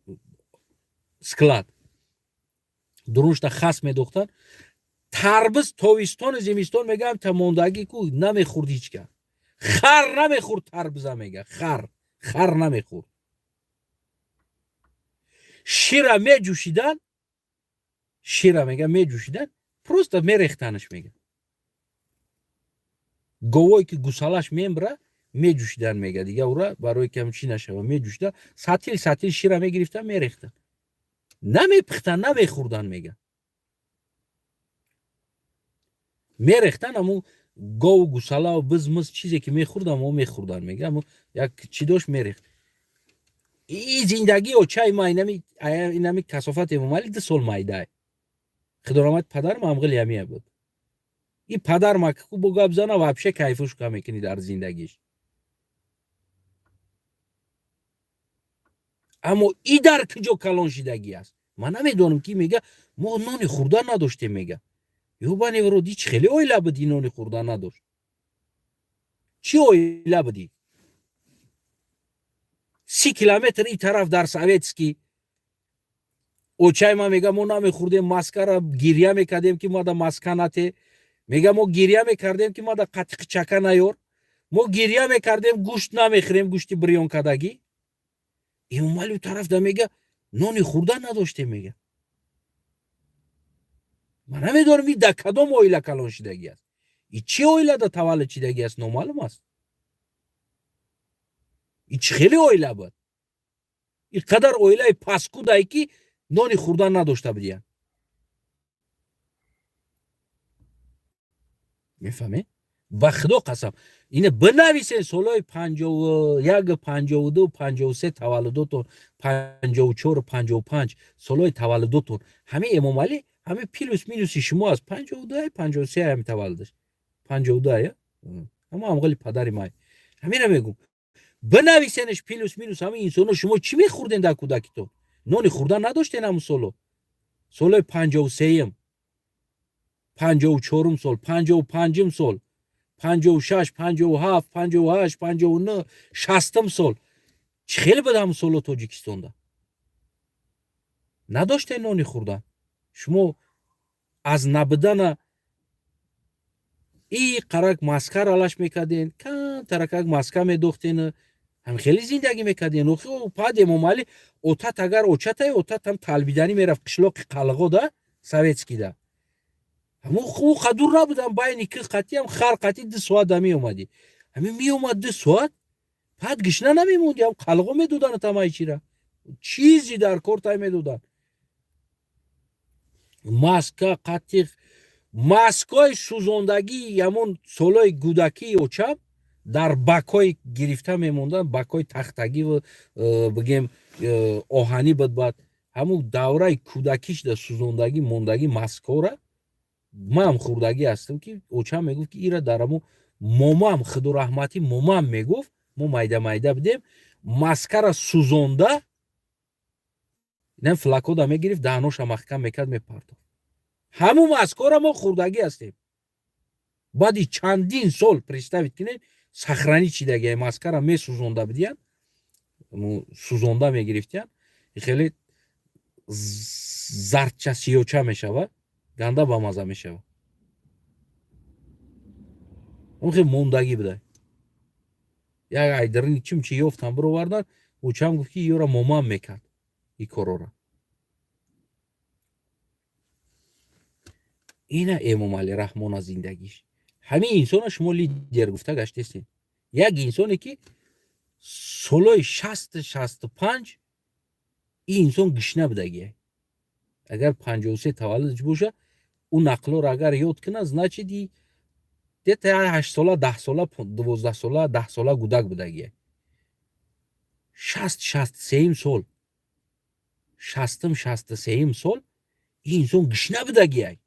سکلاد درونش تا خاص میدوختن تربز تاویستان زمستان میگم تا موندگی کو نمیخورد هیچ که خر نمیخورد تربزه میگه خر نمیخورد شیره میجوشیدن شیره میگه میجوشیدن پروست میریختنش میگه گوایی که گوسالاش میمبره میجوشیدن میگه دیگه اورا برای کم چی نشوه میجوشیدن سطیل شیره میگرفتن میریختن نمیپختن نمیخوردن میگه میریختن امو گو گوسالا و بزمز چیزی که میخوردن و میخوردن میگه امو یک چی داشت میریخت این زندگی و چای ما اینمی کسافت امومالی ده سال مایده خدا رحمت پدرم هم غلی همیه بود این پدر ما که با گپ زنه وابشه کیفش کم میکنی در زندگیش اما ای در کجا کلان شدگی است من نمیدونم کی میگه ما نان خوردن نداشتیم میگه یو بانی ورودی چه خیلی اویلا بدی نان خوردن نداشت چی اویلا بدی 30 کیلومتر این طرف در سویتسکی اوچای ما میگه ما نمیخوردیم ماسکا را گریه میکردیم که ما دا ماسکا نته میگه ما گریه میکردیم که ما دا قطق چکه نیار ما گریه میکردیم گوشت نمیخوریم گوشت بریون کدگی این مالی طرف دا میگه نانی خوردن نداشته میگه من نمیدونم این دا کدام اویلا کلان شدگی است این چی اویلا دا تولد شدگی است نامعلوم است این چه خیلی اویلا بود این قدر اویلای پاسکو دایی که نانی خوردن نداشته بودیم میفهمی؟ با خدا قسم اینه بنویسین سالای 51 52 53 تولدتون 54 55 سالای تولدتون همه امام علی همه پلوس مینوس شما از 52 53 همه تولدش 52 اما هم غلی پدری مای همین میگم بنویسینش پلوس مینوس همه انسانا شما چی میخوردین در کودکیتون نانی خوردن نداشتین همون سالای 53 54 سال 55 سال 56 57 58 59 60 سال خیلی بده هم سال تاجیکستان دا نداشته نانی خوردن شما از نبودن ای قرق مسکر علاش میکردین کم ترکک مسکر میدوختین هم خیلی زندگی میکردین و پاد امامالی اوتات اگر اوچت اوتات هم تلبیدنی میرفت قشلاق قلقو دا سویتسکی دا همون خو خدور نبودن باینی که قطی هم خر قطی 2 ساعت می اومدی همین می اومد 2 ساعت بعد گشنه نمیموندی هم قلقو میدودن تمای چی را چیزی در کورتای میدودن ماسکا قطی ماسکای سوزوندگی همون سولای گودکی اوچم در بکای گرفته میموندن بکای تختگی و بگیم آهنی بود همون دوره کودکیش در سوزوندگی موندگی ماسکا را ما هم خوردگی هستم که اوچم میگفت که ایرا در همون مامام خدا رحمتی مامام میگفت ما مایده مایده بدیم ماسکا را سوزونده اینم فلاکو دا میگرفت دهنوش محکم میکرد میپرد همون ماسکا را ما خوردگی هستیم بعدی چندین سال پرستاوید کنین سخرانی چیدگی ماسکا را می سوزونده بدین سوزونده میگرفتین خیلی زردچه سیوچه میشوه گنده با مزه میشوه اون خیلی موندگی بده یک ایدرین چیم چی یفتن برو وردن او چم گفت که یورا مامان میکرد ای کارو را اینه امام علی رحمان از زندگیش همین انسان شما لیدر گفته گشتستین یک انسانی که سالای 60-65 این انسان گشنه بدگیه اگر 53 تولدش باشه اون نقل را اگر یاد کنه значит دی تا 8 ساله 10 ساله 12 ساله 10 ساله گودک بدگیه 60-63 سال 60-63 سال این انسان گشنه بدگیه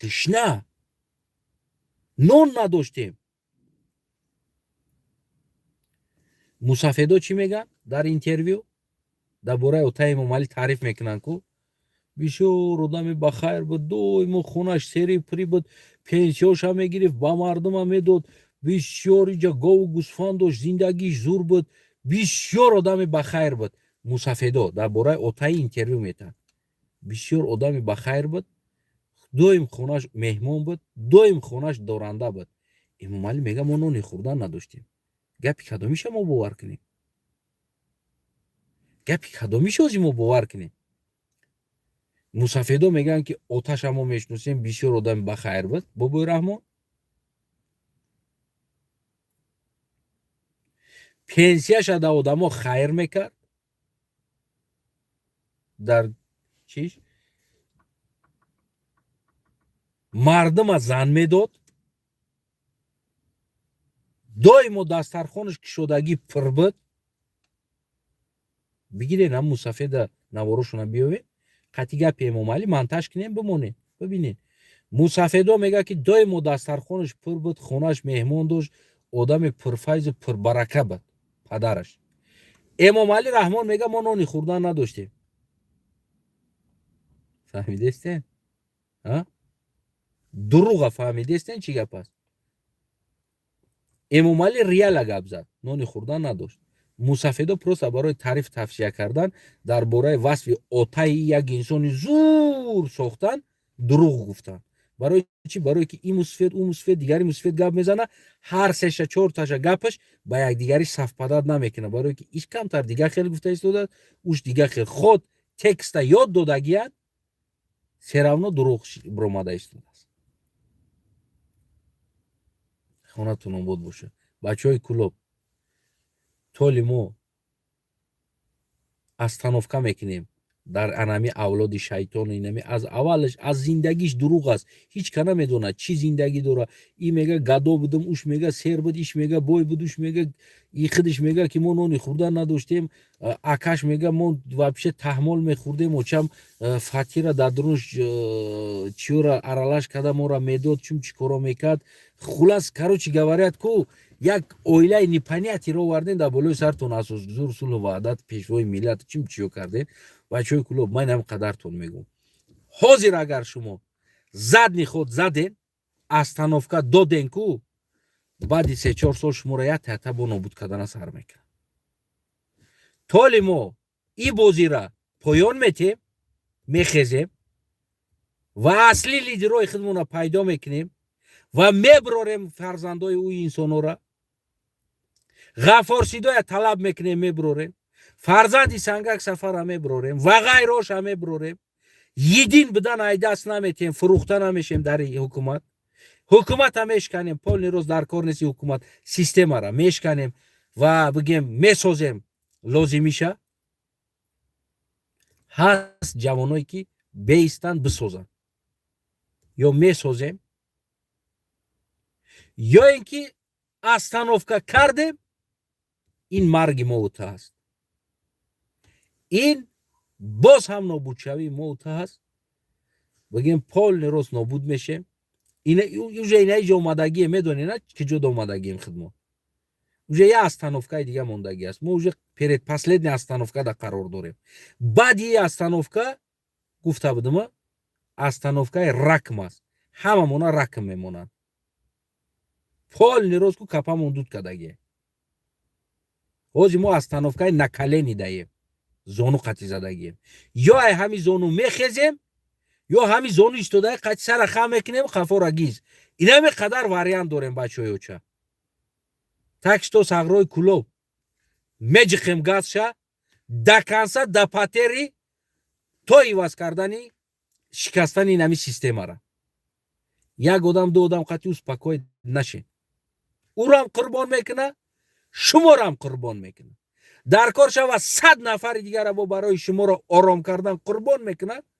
گشنه نون نداشتیم مسافدا چی میگن در اینترویو در باره اوتای امام علی تعریف میکنن کو بسیار آدم بخیر بود دویم خونش سری پری بود پنسیوش هم میگرفت با مردم هم میداد بسیار اینجا گاو و گوسفند داشت زندگیش زور بود بسیار آدم بخیر بود مسافدا در باره اوتای اینترویو میتن بسیار آدم بخیر بود دویم خونش مهمان بود دویم خونش دارنده بود امام علی میگه ما نون خوردن نداشتیم گپی کدومیشه ما باور کنیم گپی کدومیشه از ما باور کنیم مسافدا میگن که آتش ما میشناسیم بسیار آدم بخیر بود بابای رحمان پنسیش در آدم خیر میکرد در چیش مردم زن میداد دویم دسترخوانش کشودگی پر بود بگیرین هم مسافد نواروشون بیاوین قطعی گپ امام علی منتش کنیم بمونین ببینین مسافدا میگه که دویم دسترخوانش پر بود خونش مهمان داشت آدم پرفیض پربرکه بود پدرش امام علی رحمان میگه ما نانی خوردن نداشتیم فهمیدستین ها دروغ فهمیدستین چی گپ است امام علی ریال گپ زد نانی خوردن نداشت مسافدا پروسا برای تعریف تفسیر کردن در باره وصف اوتای یک انسان زور ساختن دروغ گفتن برای چی برای که این مسفید اون مسفید دیگری مسفید گپ میزنه هر 3-4 تاش گپش با یک دیگری صف پداد نمیکنه برای که ایش کمتر دیگر خیلی گفته است اوش دیگر خیلی خود تکست یاد دادگیه سراونا دروغ برآمده است خونتون بود باشه بچهای کلوب طولی ما استانوفکا میکنیم در انمی اولاد شیطان اینمی از اولش از زندگیش دروغ است هیچ کنه میدونه چی زندگی داره این میگه گدا بودم اوش میگه سیر بود ایش میگه بوی بود اوش میگه این خودش میگه که ما نون خوردن نداشتیم آکاش میگه ما واپشه تحمل میخوردیم و چم فاتیره در درونش چیورا ارالش کده ما را میداد چون چیکارا میکرد خلاص کاروچی گوارید کو یک اویله نیپانیتی رو وردین در بالای سرتون اساس زور رسول و وعدت پیشوای ملت چیو کردین بچهای کلوب من هم قدرتون میگم حاضر اگر شما زد خود زدین остановка доден ку баъди 3-4 сол шуморо як тарта бо нобуд кардана сар мекунад. толи мо ин бозира поён метем, мехезем ва асли лидерои худмонро пайдо мекунем ва меброрем фарзандои ӯ инсонора. ғафорсидоя талаб мекунем, меброрем. фарзанди сангак сафара меброрем ва ғайроша меброрем. یدین بدن ایداست نمیتیم، فروخته نمیشیم در حکومت. حکومت هم میشکنیم، پول روز در کار نیستی حکومت سیستم را میشکنیم و بگیم میسازیم لازم میشه. هست جوانایی که بیستن بسازن یا میسازیم یا اینکه استانوفکا کردیم این مرگ موت هست. این باز هم نابودشوی موت هست. بگیم پول روز نابود میشه. اینه جا اومدگی میدونی نه که جدا اومدگی این خدمات. уже یه остановка دیگه موندگی است. ما уже перед последней остановка да قرار داریم. بعد یه остановка گفته بودم остановка رقم است. همه مونا رقم میمونن. پول نیروز کو کپا موندود کدگی. اوزی ما остановка накалени даем. зону қати задагием. ё ай ҳами зону мехезем, ё ҳами зону истодаи қати сара хам мекунем хафора гиз. инаме қадар вариант дорем бачаёча. так что сағрои кулоб меҷиқем газша да канса да патери то иваз кардани шикастани инами системара. як одам ду одам қати успокоит нашин. урам қурбон мекуна, шуморам қурбон мекуна. дар кор шава 100 нафари дигарро бо барои шуморо ором кардан қурбон мекунад.